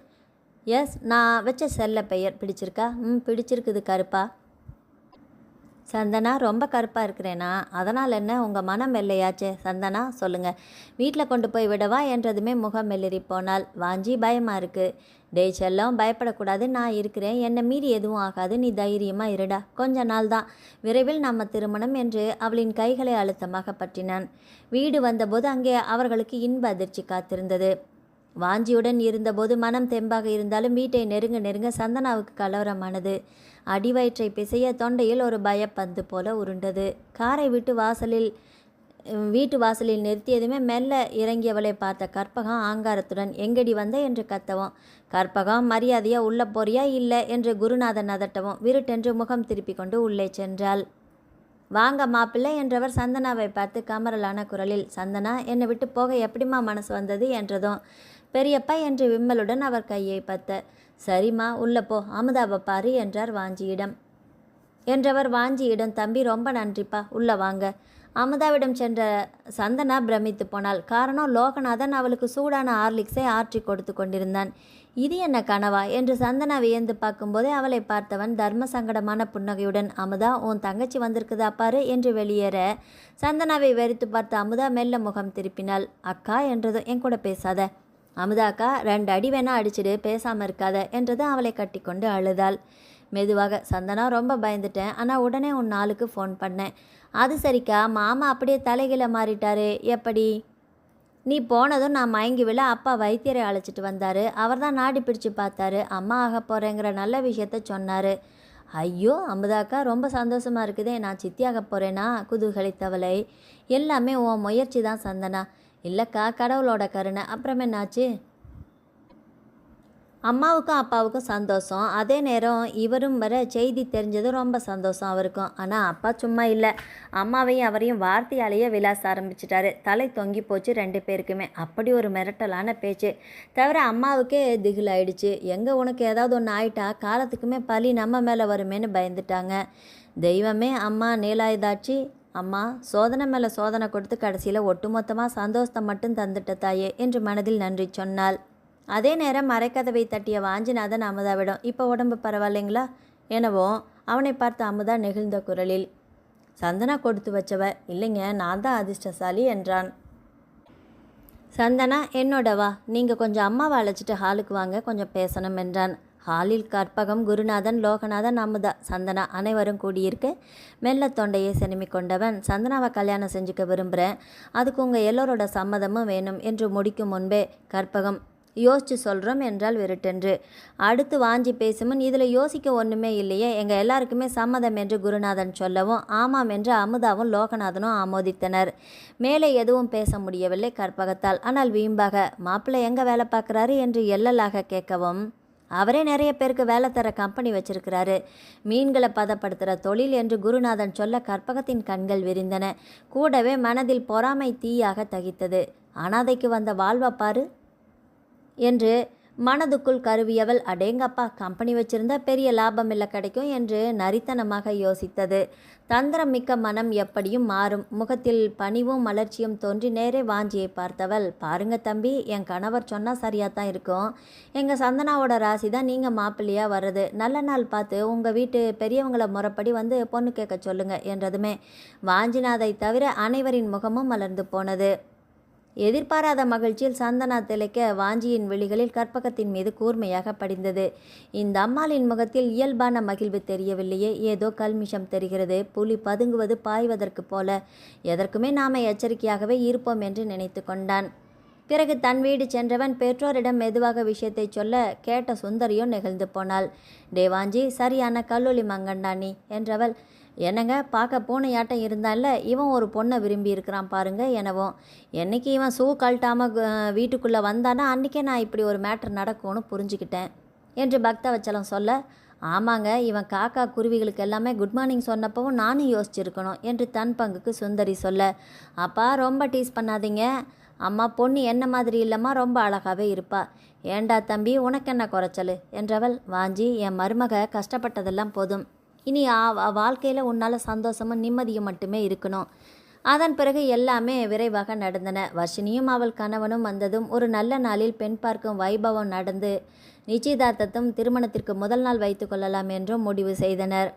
எஸ், நான் வச்ச செல்ல பெயர். பிடிச்சிருக்கா? பிடிச்சிருக்குது. கருப்பா? சந்தனா, ரொம்ப கருப்பாக இருக்கிறேனா? அதனால் என்ன, உங்கள் மனம் வெள்ளையாச்சே. சந்தனா சொல்லுங்கள், வீட்டில் கொண்டு போய் விடவா என்றதுமே முகம் மெல்லறி போனாள். வாஞ்சி பயமாக இருக்குது. டேய் செல்லம், பயப்படக்கூடாது, நான் இருக்கிறேன், என்னை மீறி எதுவும் ஆகாது, நீ தைரியமாக இருடா, கொஞ்ச நாள் தான், விரைவில் நம்ம திருமணம் என்று அவளின் கைகளை அழுத்தமாக பற்றினான். வீடு வந்தபோது அங்கே அவர்களுக்கு இன்ப அதிர்ச்சி காத்திருந்தது. வாஞ்சியுடன் இருந்தபோது மனம் தெம்பாக இருந்தாலும் வீட்டை நெருங்க நெருங்க சந்தனாவுக்கு கலவரமானது. அடிவயிற்றை பிசைய தொண்டையில் ஒரு பயப்பந்து போல உருண்டது. காரை வீட்டு வாசலில் நிறுத்தியதுமே மெல்ல இறங்கியவளை பார்த்த கற்பகம் ஆங்காரத்துடன் எங்கடி வந்த என்று கத்தவும், கற்பகம் மரியாதையா உள்ள போறியா இல்லை என்று குருநாதன் அதட்டவும் விருட்டென்று முகம் திருப்பி கொண்டு உள்ளே சென்றாள். வாங்க மாப்பிள்ளை என்றவர் சந்தனாவை பார்த்து கமரலான குரலில், சந்தனா என்னை விட்டு போக எப்படிம்மா மனசு வந்தது என்றதும், பெரியப்பா என்று விம்மலுடன் அவர் கையை பத்த, சரிம்மா உள்ள போ, அமுதாவை பாரு என்றார் வாஞ்சியிடம் தம்பி ரொம்ப நன்றிப்பா, உள்ள வாங்க. அமுதாவிடம் சென்ற சந்தனா பிரமித்து போனாள். காரணம், லோகநாதன் அவளுக்கு சூடான ஹார்லிக்ஸை ஆற்றி கொடுத்து கொண்டிருந்தான். இது என்ன கனவா என்று சந்தனா வியந்து பார்க்கும்போதே அவளை பார்த்தவன் தர்ம சங்கடமான புன்னகையுடன், அமுதா உன் தங்கச்சி வந்திருக்குதா பாரு என்று வெளியேற சந்தனாவை வெறித்து பார்த்த அமுதா மெல்ல முகம் திருப்பினாள். அக்கா என்றதும், என் கூட பேசாத அமுதாக்கா, 2 அடி வேணா அடிச்சிடு, பேசாமல் இருக்காத என்றது அவளை கட்டி கொண்டு அழுதாள். மெதுவாக, சந்தனா ரொம்ப பயந்துட்டேன், ஆனால் உடனே உன் நாளுக்கு ஃபோன் பண்ணேன். அது சரிக்கா, மாமா அப்படியே தலைகீழ மாறிட்டாரு, எப்படி? நீ போனதும் நான் மயங்கி விழ அப்பா வைத்தியரை அழைச்சிட்டு வந்தார். அவர் தான் நாடி பிடிச்சு பார்த்தாரு, அம்மா ஆக போகிறேங்கிற நல்ல விஷயத்த சொன்னார். ஐயோ அமுதாக்கா, ரொம்ப சந்தோஷமாக இருக்குதே, நான் சித்தியாக போகிறேனா குதூகலித்தவளை. எல்லாமே உன் முயற்சி தான் சந்தனா. இல்லைக்கா, கடவுளோட கருணை. அப்புறம் என்னாச்சு? அம்மாவுக்கும் அப்பாவுக்கும் சந்தோஷம். அதே நேரம் இவரும் வர செய்தி தெரிஞ்சது ரொம்ப சந்தோஷம் அவருக்கும். ஆனால் அப்பா சும்மா இல்லை, அம்மாவையும் அவரையும் வார்த்தையாலேயே விளாச ஆரம்பிச்சிட்டாரு. தலை தொங்கி போச்சு 2 பேருக்குமே. அப்படி ஒரு மிரட்டலான பேச்சு. தவிர அம்மாவுக்கே திகிலாயிடுச்சு. எங்கே உனக்கு ஏதாவது ஒன்று ஆயிட்டா காலத்துக்குமே பழி நம்ம மேலே வருமேன்னு பயந்துட்டாங்க. தெய்வமே, அம்மா நீலாயுதாட்சி, அம்மா சோதனை மேலே சோதனை கொடுத்து கடைசியில் ஒட்டுமொத்தமாக சந்தோஷத்தை மட்டும் தந்துட்ட தாயே என்று மனதில் நன்றி சொன்னாள். அதே நேரம் மறைக்கதவை தட்டிய வாஞ்சிநாதன் அமுதாவிடம், இப்போ உடம்பு பரவாயில்லைங்களா எனவோ அவனை பார்த்த அமுதா நெகிழ்ந்த குரலில், சந்தனா கொடுத்து வச்சவ, இல்லைங்க நான் தான் அதிர்ஷ்டசாலி என்றான். சந்தனா, என்னோட வா, நீங்கள் கொஞ்சம் அம்மாவை அழைச்சிட்டு ஹாலுக்கு வாங்க, கொஞ்சம் பேசணும் என்றான். ஹாலில் கற்பகம், குருநாதன், லோகநாதன், அமுதா, சந்தனா அனைவரும் கூடியிருக்க மெல்ல தொண்டையை செனுமி கொண்டவன், சந்தனாவை கல்யாணம் செஞ்சுக்க விரும்புகிறேன், அதுக்கு உங்கள் எல்லோரோட சம்மதமும் வேணும் என்று முடிக்கும் முன்பே கற்பகம், யோசிச்சு சொல்கிறோம் என்றால் விருட்டென்று. அடுத்து வாஞ்சி பேசுமுன், இதில் யோசிக்க ஒன்றுமே இல்லையே, எங்கள் எல்லாருக்குமே சம்மதம் என்று குருநாதன் சொல்லவும் ஆமாம் என்று அமுதாவும் லோகநாதனும் ஆமோதித்தனர். மேலே எதுவும் பேச முடியவில்லை கற்பகத்தால். ஆனால் வீம்பாக, மாப்பிள்ளை எங்கே வேலை பார்க்குறாரு என்று எல்லலாக கேட்கவும், அவரே நிறைய பேருக்கு வேலை தர கம்பெனி வச்சிருக்கிறாரு, மீன்களை பதப்படுத்துகிற தொழில் என்று குருநாதன் சொல்ல கற்பகத்தின் கண்கள் விரிந்தன. கூடவே மனதில் பொறாமை தீயாக தகித்தது. அனாதைக்கு வந்த வாழ்வப்பாரு என்று மனதுக்குள் கருவியவள், அடேங்கப்பா, கம்பெனி வச்சிருந்தா பெரிய லாபம் இல்லை கிடைக்கும் என்று நரித்தனமாக யோசித்தது. தந்திரம் மிக்க மனம் எப்படியும் மாறும். முகத்தில் பணிவும் மலர்ச்சியும் தோன்றி நேரே வாஞ்சியை பார்த்தவள், பாருங்க தம்பி, என் கணவர் சொன்னால் சரியாக தான் இருக்கும். எங்கள் சந்தனாவோட ராசி தான் நீங்கள் மாப்பிள்ளையாக வர்றது. நல்ல நாள் பார்த்து உங்கள் வீட்டு பெரியவங்களை முறைப்படி வந்து பொண்ணு கேட்க சொல்லுங்க என்றதுமே வாஞ்சிநாதை தவிர அனைவரின் முகமும் மலர்ந்து போனது. எதிர்பாராத மகிழ்ச்சியில் சந்தனா திளைக்க வாஞ்சியின் விழிகளில் கற்பகத்தின் மீது கூர்மையாக படிந்தது. இந்த அம்மாளின் முகத்தில் இயல்பான மகிழ்வு தெரியவில்லையே, ஏதோ கல்மிஷம் தெரிகிறது. புலி பதுங்குவது பாய்வதற்கு போல. எதற்குமே நாம எச்சரிக்கையாகவே இருப்போம் என்று நினைத்து கொண்டான். பிறகு தன் வீடு சென்றவன் பெற்றோரிடம் மெதுவாக விஷயத்தை சொல்ல கேட்ட சுந்தரியோ நெகிழ்ந்து போனாள். வாஞ்சி, சரியான கல்லூலி மங்கண்டானி என்றவள், என்னங்க பார்க்க பூனையாட்டம் இருந்தால இவன் ஒரு பொண்ணை விரும்பி இருக்கிறான் பாருங்க எனவும், என்னைக்கு இவன் ஷூ கழட்டாமல் வீட்டுக்குள்ளே வந்தானா அன்றைக்கே நான் இப்படி ஒரு மேட்ரு நடக்கும்னு புரிஞ்சுக்கிட்டேன் என்று பக்தவச்சலம் சொல்ல, ஆமாங்க, இவன் காக்கா குருவிகளுக்கு எல்லாமே குட் மார்னிங் சொன்னப்பவும் நானும் யோசிச்சிருக்கணும் என்று தன் பங்குக்கு சுந்தரி சொல்ல, அப்பா ரொம்ப டீஸ் பண்ணாதீங்க, அம்மா பொண்ணு என்ன மாதிரி இல்லைம்மா, ரொம்ப அழகாகவே இருப்பா. ஏண்டா தம்பி, உனக்கு என்ன குறைச்சல் என்றவள், வாஞ்சி, என் மருமக கஷ்டப்பட்டதெல்லாம் போதும், இனி வாழ்க்கையில் உன்னால் சந்தோஷமும் நிம்மதியும் மட்டுமே இருக்கணும். அதன் பிறகு எல்லாமே விரைவாக நடந்தன. வர்ஷினியும் அவள் கணவனும் வந்ததும் ஒரு நல்ல நாளில் பெண் பார்க்கும் வைபவம் நடந்து நிச்சயதார்த்தத்தும் திருமணத்திற்கு முதல் நாள் வைத்து கொள்ளலாம் என்றும் முடிவு செய்தனர்.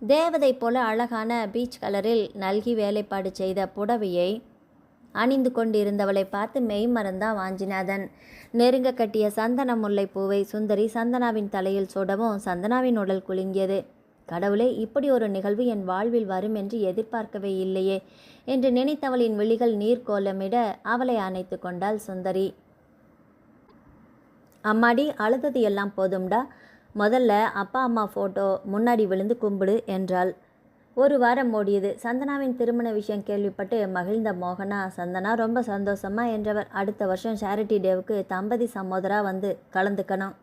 தேவதை போல அழகான பீச் கலரில் நல்கி வேலைப்பாடு செய்த புடவையை அணிந்து கொண்டிருந்தவளை பார்த்து மெய் மறந்தான் வாஞ்சிநாதன். நெருங்க கட்டிய சந்தன முல்லை பூவை சுந்தரி சந்தனாவின் தலையில் சுடவும் சந்தனாவின் உடல் குலுங்கியது. கடவுளே, இப்படி ஒரு நிகழ்வு என் வாழ்வில் வரும் என்று எதிர்பார்க்கவே இல்லையே என்று நினைத்தவளின் விழிகள் நீர்க்கோலமிட அவளை அணைத்து கொண்டாள் சுந்தரி. அம்மாடி அழுதது எல்லாம் போதும்டா, முதல்ல அப்பா அம்மா ஃபோட்டோ முன்னாடி விழுந்து கும்பிடு என்றாள். ஒரு வாரம் ஓடியது. சந்தனாவின் திருமண விஷயம் கேள்விப்பட்டு மகிழ்ந்த மோகனா, சந்தனா ரொம்ப சந்தோஷமா என்றவர். அடுத்த வருஷம் சேரிட்டி டேவுக்கு தம்பதி சம்மோதரா வந்து கலந்துக்கணும்.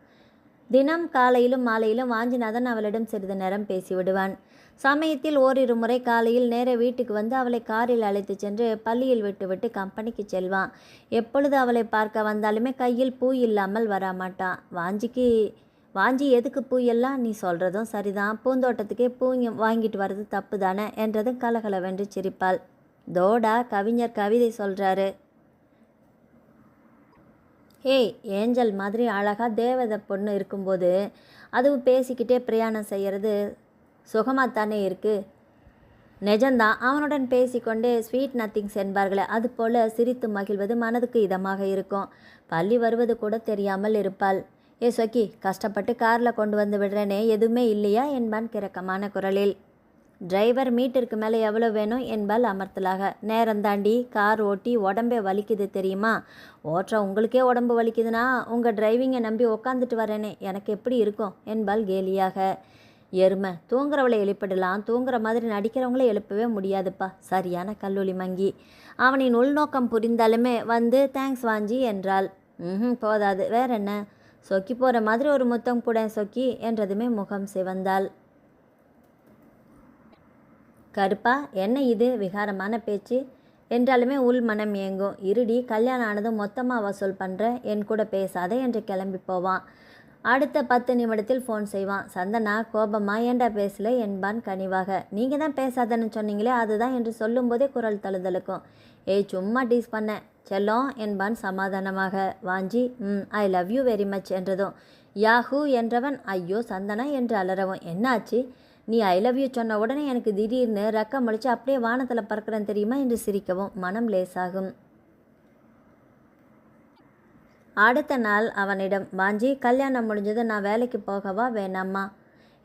தினம் காலையிலும் மாலையிலும் வாஞ்சிநாதன் அவளிடம் சிறிது நேரம் பேசிவிடுவான். சமயத்தில் ஓரிரு முறை காலையில் நேர வீட்டுக்கு வந்து அவளை காரில் அழைத்து சென்று பள்ளியில் விட்டுவிட்டு கம்பெனிக்கு செல்வான். எப்பொழுது அவளை பார்க்க வந்தாலுமே கையில் பூ இல்லாமல் வரமாட்டான். வாஞ்சி எதுக்கு பூ எல்லாம்? நீ சொல்கிறதும் சரிதான், பூந்தோட்டத்துக்கே பூ வாங்கிட்டு வர்றது தப்பு தானே என்றதும் கலகலவென்று சிரிப்பாள். தோடா கவிஞர் கவிதை சொல்கிறாரு. ஏய், ஏஞ்சல் மாதிரி அழகாக தேவதை பொண்ணு இருக்கும்போது அதுவும் பேசிக்கிட்டே பிரயாணம் செய்கிறது சுகமாகத்தானே இருக்குது. நிஜந்தான், அவனுடன் பேசிக்கொண்டே ஸ்வீட் நத்திங்ஸ் என்பார்களே, அதுபோல் சிரித்து மகிழ்வது மனதுக்கு இதமாக இருக்கும். பள்ளி வருவது கூட தெரியாமல் இருப்பாள். ஏ சொக்கி, கஷ்டப்பட்டு காரில் கொண்டு வந்து விடுறேனே, எதுவுமே இல்லையா என்பான் கிறக்கமான குரலில். டிரைவர் மீட்டருக்கு மேலே எவ்வளோ வேணும் என்பால் அமர்த்தலாக. நேரந்தாண்டி கார் ஓட்டி உடம்பே வலிக்குது தெரியுமா? ஓட்டுற உங்களுக்கே உடம்பு வலிக்குதுன்னா உங்கள் டிரைவிங்கை நம்பி உக்காந்துட்டு வரேனே, எனக்கு எப்படி இருக்கும் என்பால் கேலியாக. எருமை, தூங்குறவளை எழுப்பிடலாம், தூங்குற மாதிரி நடிக்கிறவங்களே எழுப்பவே முடியாதுப்பா. சரியான கல்லூலி மங்கி. அவனின் உள்நோக்கம் புரிந்தாலுமே வந்து தேங்க்ஸ் வாஞ்சி என்றாள். போதாது, வேற என்ன? சொக்கி போகிற மாதிரி ஒரு முத்தம் கூட சொக்கி என்றதுமே முகம் சிவந்தாள். கருப்பா, என்ன இது விகாரமான பேச்சு என்றாலுமே உள் மனம் ஏங்கும். இருடி, கல்யாணம் ஆனதும் மொத்தமாக வசூல் பண்ணுற, என் கூட பேசாத என்று கிளம்பி போவான். அடுத்த 10 நிமிடத்தில் ஃபோன் செய்வான். சந்தனா கோபமா, ஏண்டா பேசல என்பான் கனிவாக. நீங்கள் தான் பேசாதன்னு சொன்னீங்களே, அதுதான் என்று சொல்லும்போதே குரல் தழுதலுக்கும். ஏய், சும்மா டீஸ் பண்ண செல்லம் என்பான் சமாதானமாக. Vanchi I love you very much என்றதும் யாஹூ என்றவன் ஐயோ சந்தனா என்று அலறவும். என்னாச்சு? நீ ஐ லவ் யூ சொன்ன உடனே எனக்கு திடீர்னு ரக்கம் அடிச்சு அப்படியே வானத்தில் பறக்கிறேன் தெரியுமா என்று சிரிக்கவும் மனம் லேசாகும். அடுத்த நாள் அவனிடம், வாஞ்சி, கல்யாணம் முடிஞ்சது நான் வேலைக்கு போகவா வேணாமா?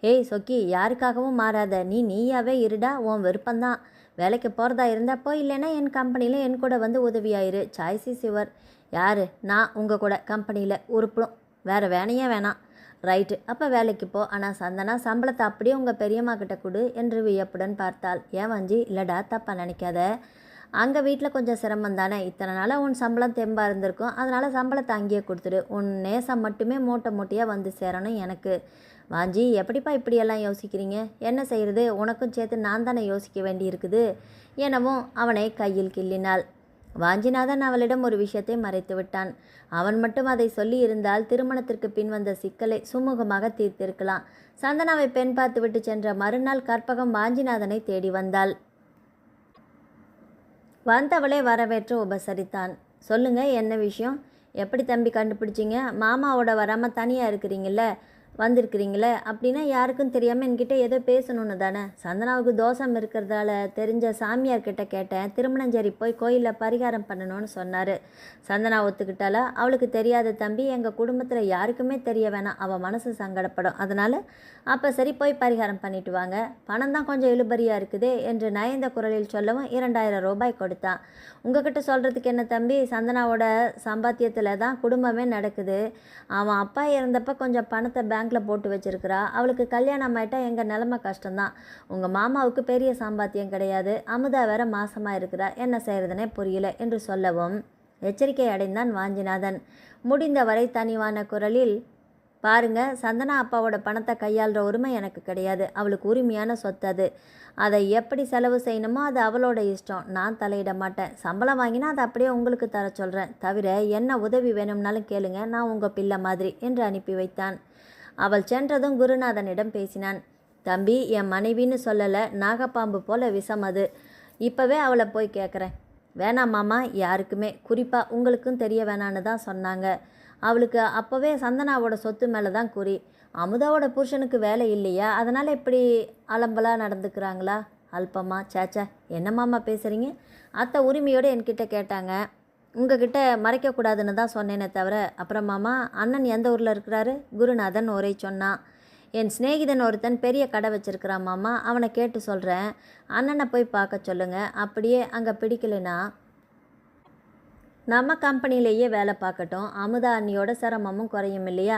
ஏய் சொக்கி, யாருக்காகவும் மாறாத, நீயாவே இருடா, உன் விருப்பம்தான். வேலைக்கு போகிறதா இருந்தால் போய், இல்லைன்னா என் கம்பெனியில் என் கூட வந்து உதவியாயிரு. Choice is your. யார்? நான் உங்கள் கூட கம்பெனியில் உருப்படும். வேறு வேணையே வேணாம். ரைட்டு, அப்போ வேலைக்கு போ. ஆனால் சந்தனா, சம்பளத்தை அப்படியே உங்கள் பெரியம்மா கிட்ட கொடு என்று வியப்புடன் பார்த்தாள். ஏன் வாஞ்சி? இல்லைடா, தப்பாக நினைக்காத. அங்கே வீட்டில் கொஞ்சம் சிரமம் தானே. இத்தனை நாளாக உன் சம்பளம் தெம்பாக இருந்திருக்கும். அதனால் சம்பளத்தை அங்கேயே கொடுத்துடு. உன் நேசம் மட்டுமே மூட்டை மூட்டையாக வந்து சேரணும் எனக்கு. வாஞ்சி, எப்படிப்பா இப்படியெல்லாம் யோசிக்கிறீங்க? என்ன செய்கிறது, உனக்கும் சேர்த்து நான் தானே யோசிக்க வேண்டி இருக்குது எனவும் அவனை கையில் கிள்ளினாள். வாஞ்சிநாதன் அவளிடம் ஒரு விஷயத்தை மறைத்து விட்டான். அவன் மட்டும் அதை சொல்லி இருந்தால் திருமணத்திற்கு பின் வந்த சிக்கலை சுமூகமாக தீர்த்திருக்கலாம். சந்தனாவை பெண் பார்த்து விட்டு சென்ற மறுநாள் கற்பகம் வாஞ்சிநாதனை தேடி வந்தாள். வந்தவளை வரவேற்று உபசரித்தான். சொல்லுங்க, என்ன விஷயம்? எப்படி தம்பி கண்டுபிடிச்சிங்க? மாமாவோட வராமல் தனியாக இருக்கிறீங்கள, வந்திருக்கிறீங்களே, அப்படின்னா யாருக்கும் தெரியாமல் என்கிட்ட ஏதோ பேசணுன்னு தானே? சந்தனாவுக்கு தோஷம் இருக்கிறதால தெரிஞ்ச சாமியார்கிட்ட கேட்டேன். திருமணஞ்சேரி போய் கோயிலில் பரிகாரம் பண்ணணும்னு சொன்னார். சந்தனா ஒத்துக்கிட்டாலா? அவளுக்கு தெரியாத தம்பி, எங்கள் குடும்பத்தில் யாருக்குமே தெரிய வேணாம், அவள் மனசு சங்கடப்படும். அதனால் அப்போ சரி, போய் பரிகாரம் பண்ணிட்டு வாங்க. பணம் தான் கொஞ்சம் இழுபறியாக இருக்குதே என்று நயந்த குரலில் சொல்லவும் 2000 ரூபாய் கொடுத்தான். உங்ககிட்ட சொல்கிறதுக்கு என்ன தம்பி, சந்தனாவோட சம்பாத்தியத்தில் தான் குடும்பமே நடக்குது. அவன் அப்பா இறந்தப்போ கொஞ்சம் பணத்தை பேங்க்கில் போட்டு வச்சுருக்கிறா. அவளுக்கு கல்யாணம் ஆகிட்டா எங்கள் நிலமை கஷ்டம்தான். உங்கள் மாமாவுக்கு பெரிய சம்பாத்தியம் கிடையாது. அமுதா வேற மாசமாக இருக்கிறா. என்ன செய்கிறதுனே புரியல என்று சொல்லவும் எச்சரிக்கை அடைந்தான் வாஞ்சிநாதன். முடிந்தவரை தனிவான குரலில், பாருங்க, சந்தனா அப்பாவோட பணத்தை கையாளுற உரிமை எனக்கு கிடையாது. அவளுக்கு உரிமையான சொத்து அது. அதை எப்படி செலவு செய்யணுமோ அது அவளோட இஷ்டம். நான் தலையிட மாட்டேன். சம்பளம் வாங்கினா அதை அப்படியே உங்களுக்கு தர சொல்கிறேன். தவிர என்ன உதவி வேணும்னாலும் கேளுங்க, நான் உங்கள் பிள்ளை மாதிரி என்று அனுப்பி வைத்தான். அவள் சென்றதும் குருநாதனிடம் பேசினான். தம்பி, என் மனைவின்னு சொல்லலை, நாகப்பாம்பு போல விஷம் அது. இப்போவே அவளை போய் கேட்குறேன். வேணாம் மாமா, யாருக்குமே, குறிப்பாக உங்களுக்கும் தெரிய வேணான்னு தான் சொன்னாங்க. அவளுக்கு அப்போவே சந்தனாவோட சொத்து மேலே தான் குறி. அமுதாவோட புருஷனுக்கு வேலை இல்லையா, அதனால் இப்படி அலம்பலாக நடந்துக்கிறாங்களா? அல்பமா, சேச்சா, என்ன மாமா பேசுகிறீங்க? அத்தை உரிமையோடு என்கிட்ட கேட்டாங்க. உங்ககிட்ட மறைக்கக்கூடாதுன்னு தான் சொன்னேனே தவிர. அப்புறம் மாமா, அண்ணன் எந்த ஊரில் இருக்கிறாரு? குருநாதன் ஒரே சொன்னான். என் சிநேகிதன் ஒருத்தன் பெரிய கடை வச்சிருக்கிறான் மாமா, அவனை கேட்டு சொல்கிறேன். அண்ணனை போய் பார்க்க சொல்லுங்கள். அப்படியே அங்கே பிடிக்கலைன்னா நம்ம கம்பெனிலேயே வேலை பார்க்கட்டும், அமுதா அண்ணியோட சிரமமும் குறையும் இல்லையா?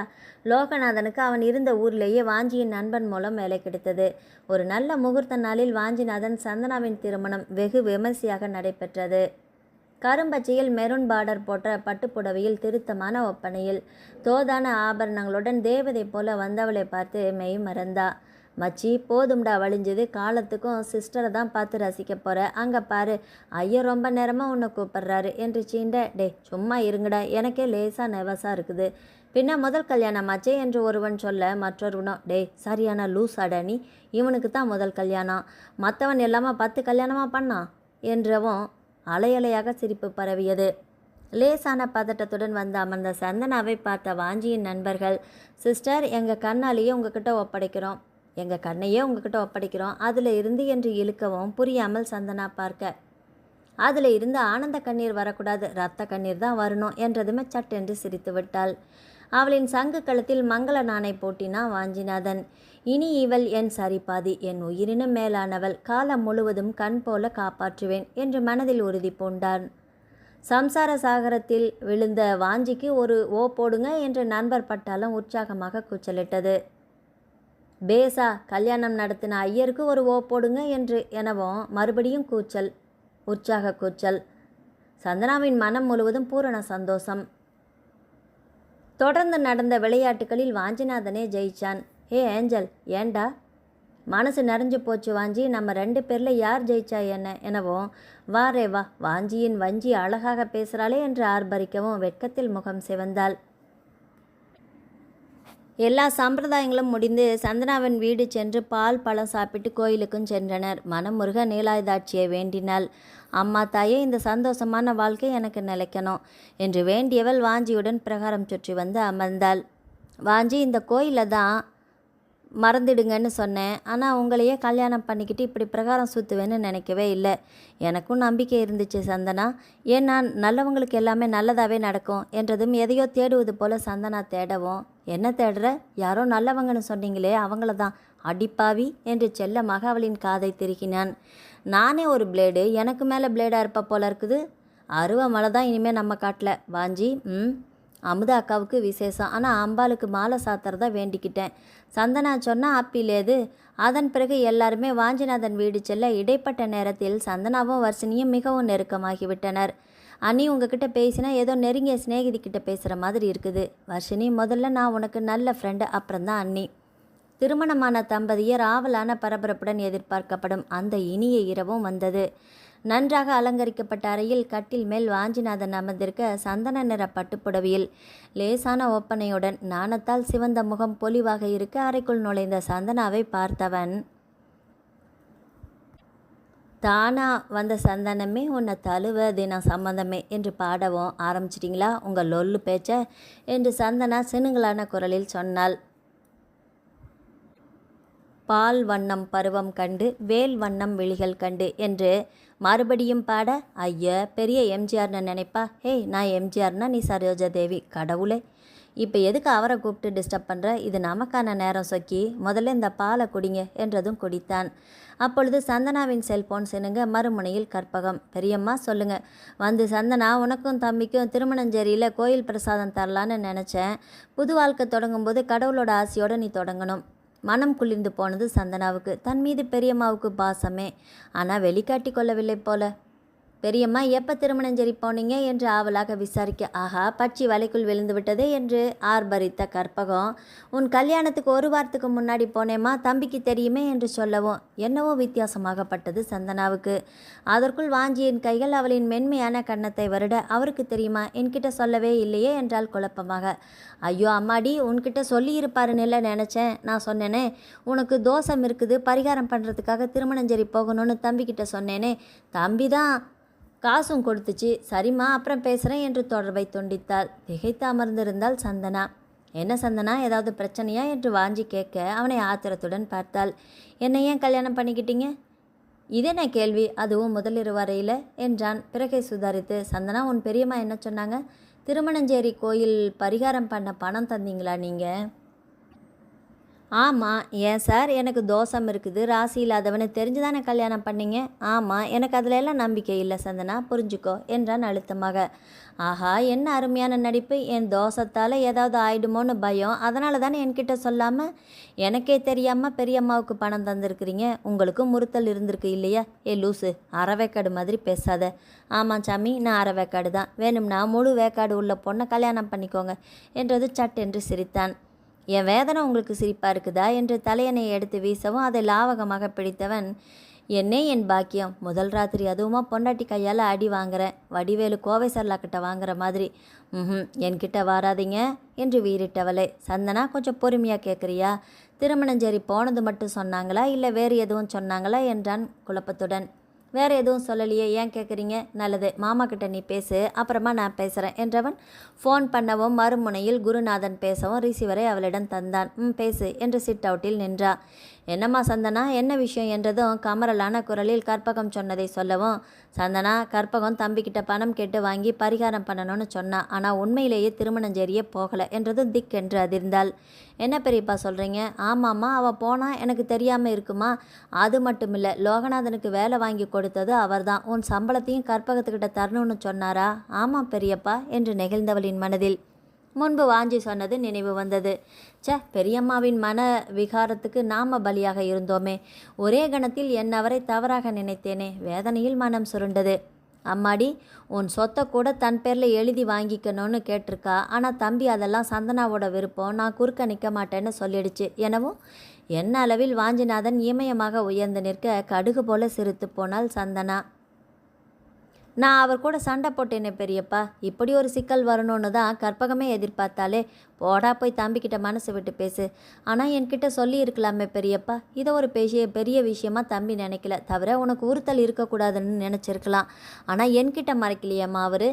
லோகநாதனுக்கு அவன் இருந்த ஊர்லேயே வாஞ்சியின் நண்பன் மூலம் வேலை கிடைத்தது. ஒரு நல்ல முகூர்த்த நாளில் வாஞ்சிநாதன் சந்தனாவின் திருமணம் வெகு விமர்சையாக நடைபெற்றது. கரும்பச்சையில் மெரூன் பார்டர் போட்ட பட்டுப்புடவையில் திருத்தமான ஒப்பனையில் தோதான ஆபரணங்களுடன் தேவதை போல வந்தவளை பார்த்து மெய் மறந்தா. மச்சி போதும்டா வழிஞ்சது, காலத்துக்கும் சிஸ்டரை தான் பார்த்து ரசிக்க போகிற, அங்கே பாரு ஐயா ரொம்ப நேரமாக உன்னை கூப்பிட்றாரு என்று சீண்ட. டே சும்மா இருங்கடா, எனக்கே லேசாக நெவஸாக இருக்குது. பின்ன முதல் கல்யாணம் ஆச்சே என்று ஒருவன் சொல்ல மற்றொருவனோ, டே சரியான லூஸ் அடனி, இவனுக்கு தான் முதல் கல்யாணம், மற்றவன் எல்லாமே 10 கல்யாணமாக பண்ணான் என்றவும் அலையலையாக சிரிப்பு பரவியது. லேசான பதட்டத்துடன் வந்து அமர்ந்த சந்தனாவை பார்த்த வாஞ்சியின் நண்பர்கள், சிஸ்டர் எங்கள் கண்ணாலேயே உங்ககிட்ட ஒப்படைக்கிறோம், எங்கள் கண்ணையே உங்ககிட்ட ஒப்படைக்கிறோம், அதில் இருந்து என்று இழுக்கவும் புரியாமல் சந்தனா பார்க்க, அதில் இருந்து ஆனந்த கண்ணீர் வரக்கூடாது, இரத்த கண்ணீர் தான் வரணும் என்றதுமே சட்டென்று சிரித்து விட்டாள். அவளின் சங்கு கழுத்தில் மங்கள நாணை போட்டினா வாஞ்சிநாதன். இனி இவள் என் சரிபாதி, என் உயிரினும் மேலானவள், காலம் முழுவதும் கண் போல காப்பாற்றுவேன் என்று மனதில் உறுதி பூண்டான். சம்சார சாகரத்தில் விழுந்த வாஞ்சிக்கு ஒரு ஓ போடுங்க என்று நண்பர் பட்டாலும் உற்சாகமாக கூச்சலிட்டது. பேசா கல்யாணம் நடத்தின ஐயருக்கு ஒரு ஓ போடுங்க என்று எனவும் மறுபடியும் கூச்சல், உற்சாக கூச்சல். சந்தனாவின் மனம் முழுவதும் பூரண சந்தோஷம். தொடர்ந்து நடந்த விளையாட்டுகளில் வாஞ்சிநாதனே ஜெயிச்சான். ஹே ஏஞ்சல், ஏண்டா மனசு நிறைஞ்சு போச்சு வாஞ்சி, நம்ம 2 பேரில் யார் ஜெயிச்சா என்ன எனவும், வாரே வா வாஞ்சியின் வஞ்சி அழகாக பேசுகிறாளே என்று ஆர்ப்பரிக்கவும் வெட்கத்தில் முகம் சிவந்தாள். எல்லா சம்பிரதாயங்களும் முடிந்து சந்தனாவின் வீடு சென்று பால் பழம் சாப்பிட்டு கோயிலுக்கும் சென்றனர். மனமுருக நீலாயுதாட்சியை வேண்டினாள். அம்மா தாயே, இந்த சந்தோஷமான வாழ்க்கை எனக்கு நிலைக்கணும் என்று வேண்டியவள் வாஞ்சியுடன் பிரகாரம் சுற்றி வந்து அமர்ந்தாள். வாஞ்சி, இந்த கோயிலில் தான் மறந்துடுங்கன்னு சொன்னேன், ஆனால் உங்களையே கல்யாணம் பண்ணிக்கிட்டு இப்படி பிரகாரம் சுற்றுவேன்னு நினைக்கவே இல்லை. எனக்கும் நம்பிக்கை இருந்துச்சு சந்தனா, ஏன்னா நல்லவங்களுக்கு எல்லாமே நல்லதாகவே நடக்கும் என்றதும் எதையோ தேடுவது போல சந்தனா தேடவும், என்ன தேடுற, யாரோ நல்லவங்கன்னு சொன்னீங்களே அவங்கள தான், அடிப்பாவி என்று செல்லமாக அவளின் காதை திருகினான். நானே ஒரு பிளேடு, எனக்கு மேலே பிளேடாக இருப்ப போல இருக்குது, அருவமலை தான் இனிமேல் நம்ம காட்டில். வாஞ்சி, அமுதா அக்காவுக்கு விசேஷம், ஆனால் அம்பாளுக்கு மாலை சாத்துறதா வேண்டிக்கிட்டேன். சந்தனா சொன்னால் அப்பிலேது. அதன் பிறகு எல்லாருமே வாஞ்சிநாதன் வீடு செல்ல இடைப்பட்ட நேரத்தில் சந்தனாவும் வர்ஷினியும் மிகவும் நெருக்கமாகிவிட்டனர். அண்ணி உங்ககிட்ட பேசினா ஏதோ நெருங்கிய சிநேகிதிக்கிட்ட பேசுகிற மாதிரி இருக்குது. வர்ஷினி, முதல்ல நான் உனக்கு நல்ல ஃப்ரெண்டு, அப்புறம்தான் அண்ணி. திருமணமான தம்பதியர் ஆவலான பரபரப்புடன் எதிர்பார்க்கப்படும் அந்த இனிய இரவும் வந்தது. நன்றாக அலங்கரிக்கப்பட்ட அறையில் கட்டில் மேல் வாஞ்சிநாதன் அமர்ந்திருக்க, சந்தன நிற பட்டுப்புடவையில் லேசான ஒப்பனையுடன் நாணத்தால் சிவந்த முகம் பொலிவாக இருக்க அறைக்குள் நுழைந்த சந்தனாவை பார்த்தவன், தானா வந்த சந்தனமே உன்னை தழுவ தினம் சம்மந்தமே என்று பாடவும் ஆரம்பிச்சிட்டிங்களா உங்கள் லொல்லு பேச்ச என்று சந்தனா சினுங்களான குரலில் சொன்னாள். பால் வண்ணம் பருவம் கண்டு வேல் வண்ணம் விழிகள் கண்டு என்று மறுபடியும் பாட, ஐயா பெரிய எம்ஜிஆர்னு நினைப்பா, ஹே நான் எம்ஜிஆர்னா நீ சரோஜாதேவி, கடவுளே இப்போ எதுக்கு அவரை கூப்பிட்டு டிஸ்டர்ப் பண்ணுற, இது நமக்கான நேரம் சொக்கி, முதல்ல இந்த பாலை குடிங்க என்றதும் குடித்தான். அப்பொழுது சந்தனாவின் செல்போன் சினுங்க, மறுமுனையில் கற்பகம், பெரியம்மா சொல்லுங்க. வந்து சந்தனா, உனக்கும் தம்பிக்கும் திருமணஞ்சேரியில் கோயில் பிரசாதம் தரலான்னு நினச்சேன். புது வாழ்க்கை தொடங்கும்போது கடவுளோட ஆசையோடு நீ தொடங்கணும். மனம் குளிர்ந்து போனது சந்தனாவுக்கு. தன் மீது பெரியம்மாவுக்கு பாசமே, ஆனால் வெளிக்காட்டி கொள்ளவில்லை போல. பெரியம்மா எப்போ திருமணஞ்சேரி போனீங்க என்று ஆவலாக விசாரிக்க, ஆஹா பட்சி வலைக்குள் விழுந்து விட்டதே என்று ஆர்ப்பரித்த கற்பகம், உன் கல்யாணத்துக்கு 1 வாரத்துக்கு முன்னாடி போனேம்மா, தம்பிக்கு தெரியுமே என்று சொல்லவும் என்னவோ வித்தியாசமாகப்பட்டது சந்தனாவுக்கு. அதற்குள் வாஞ்சியின் கைகள் அவளின் மென்மையான கன்னத்தை வருட, அவருக்கு தெரியுமா, என்கிட்ட சொல்லவே இல்லையே என்றால் குழப்பமாக. ஐயோ அம்மாடி, உன்கிட்ட சொல்லியிருப்பாருன்னு நினச்சேன். நான் சொன்னேனே உனக்கு தோஷம் இருக்குது, பரிகாரம் பண்ணுறதுக்காக திருமணஞ்சேரி போகணும்னு தம்பிக்கிட்ட சொன்னேனே, தம்பி தான் காசும் கொடுத்துச்சு. சரிம்மா அப்புறம் பேசுகிறேன் என்று தொடர்பை துண்டித்தாள். திகைத்து அமர்ந்திருந்தாள் சந்தனா. என்ன சந்தனா, ஏதாவது பிரச்சனையா என்று வாஞ்சி கேட்க அவனை ஆத்திரத்துடன் பார்த்தாள். என்னை ஏன் கல்யாணம் பண்ணிக்கிட்டீங்க? இதென்ன கேள்வி, அதுவும் முதலிரு வரையில் என்றான். பிறகை சுதாரித்து, சந்தனா உன் பெரியம்மா என்ன சொன்னாங்க? திருமணஞ்சேரி கோயில் பரிகாரம் பண்ண பணம் தந்தீங்களா நீங்கள்? ஆமாம், ஏன் சார் எனக்கு தோஷம் இருக்குது, ராசி இல்லாதவன்னு தெரிஞ்சு தானே கல்யாணம் பண்ணீங்க. ஆமாம், எனக்கு அதில் எல்லாம் நம்பிக்கை இல்லை சந்தனா, புரிஞ்சுக்கோ என்றான் அழுத்தமாக. ஆஹா, என்ன அருமையான நடிப்பு. என் தோஷத்தால் ஏதாவது ஆயிடுமோன்னு பயம், அதனால தானே என்கிட்ட சொல்லாமல் எனக்கே தெரியாமல் பெரியம்மாவுக்கு பணம் தந்திருக்கிறீங்க. உங்களுக்கும் முறுத்தல் இருந்திருக்கு இல்லையா? ஏ லூசு, அறவேக்காடு மாதிரி பேசாத. ஆமாம் சாமி, நான் அறவேக்காடு தான். வேணும்னா முழு வேக்காடு உள்ள பொண்ணை கல்யாணம் பண்ணிக்கோங்க என்றது சட்டென்று சிரித்தான். என் வேதனை உங்களுக்கு சிரிப்பாக இருக்குதா என்று தலையணையை எடுத்து வீசவும் அதை லாவகமாக பிடித்தவன், என்னே என் பாக்கியம், முதல் ராத்திரி அதுவுமா பொண்டாட்டி கையால் அடி வாங்குறேன், வடிவேலு கோவை சரலாக்கிட்ட வாங்குற மாதிரி. என்கிட்ட வாராதீங்க என்று வீறிட்டவளே. சந்தனா, கொஞ்சம் பொறுமையாக கேட்குறியா? திருமணஞ்சேரி போனது மட்டும் சொன்னாங்களா, இல்லை வேறு எதுவும் சொன்னாங்களா என்றான் குழப்பத்துடன். வேறு எதுவும் சொல்லலையே, ஏன் கேட்குறீங்க? நல்லது, மாமா கிட்ட நீ பேசு, அப்புறமா நான் பேசுகிறேன் என்றவன் ஃபோன் பண்ணவும் மறுமுனையில் குருநாதன் பேசவும் ரிசீவரை அவளிடம் தந்தான். பேசு என்று சிட் அவுட்டில் நின்றா. என்னம்மா சந்தனா, என்ன விஷயம் என்றதும் கமரலான குரலில் கற்பகம் சொன்னதை சொல்லவும், சந்தனா, கற்பகம் தம்பிக்கிட்ட பணம் கேட்டு வாங்கி பரிகாரம் பண்ணணும்னு சொன்னா, ஆனால் உண்மையிலேயே திருமணஞ்சேரியே போகலை என்றதும் திக் என்று அதிர்ந்தாள். என்ன பெரியப்பா சொல்கிறீங்க? ஆமாம்மா, அவள் போனால் எனக்கு தெரியாமல் இருக்குமா? அது மட்டும் இல்லை, லோகநாதனுக்கு வேலை வாங்கி கொடுத்தது அவர்தான். உன் சம்பளத்தையும் கற்பகத்துக்கிட்ட தரணும்னு சொன்னாரா? ஆமாம் பெரியப்பா என்று நெகிழ்ந்தவளின் மனதில் முன்பு வாஞ்சி சொன்னது நினைவு வந்தது. பெரியம்மாவின் மன விகாரத்துக்கு நாம பலியாக இருந்தோமே. ஒரே கணத்தில் என் அவரை தவறாக நினைத்தேனே. வேதனையில் மனம் சுருண்டது. அம்மாடி, உன் சொத்தை கூட தன் பேரில் எழுதி வாங்கிக்கணும்னு கேட்டிருக்கா. ஆனால் தம்பி அதெல்லாம் சந்தனாவோட விருப்பம், நான் குறுக்க நிற்க மாட்டேன்னு சொல்லிடுச்சு எனவும் என்ன அளவில் வாஞ்சிநாதன் இமயமாக உயர்ந்து நிற்க கடுகு போல சிரித்து போனாள் சந்தனா. நான் அவர் கூட சண்டை போட்டேனே பெரியப்பா, இப்படி ஒரு சிக்கல் வரணும்னு தான் கற்பகமே எதிர்பார்த்தாலே. போடா, போய் தம்பிக்கிட்ட மனசு விட்டு பேசு. ஆனால் என்கிட்ட சொல்லி இருக்கலாமே பெரியப்பா. இதை ஒரு பெரிய விஷயமா தம்பி நினைக்கல, தவிர உனக்கு உறுத்தல் இருக்கக்கூடாதுன்னு நினச்சிருக்கலாம். ஆனால் என்கிட்ட மறைக்கலையம்மா அவர்.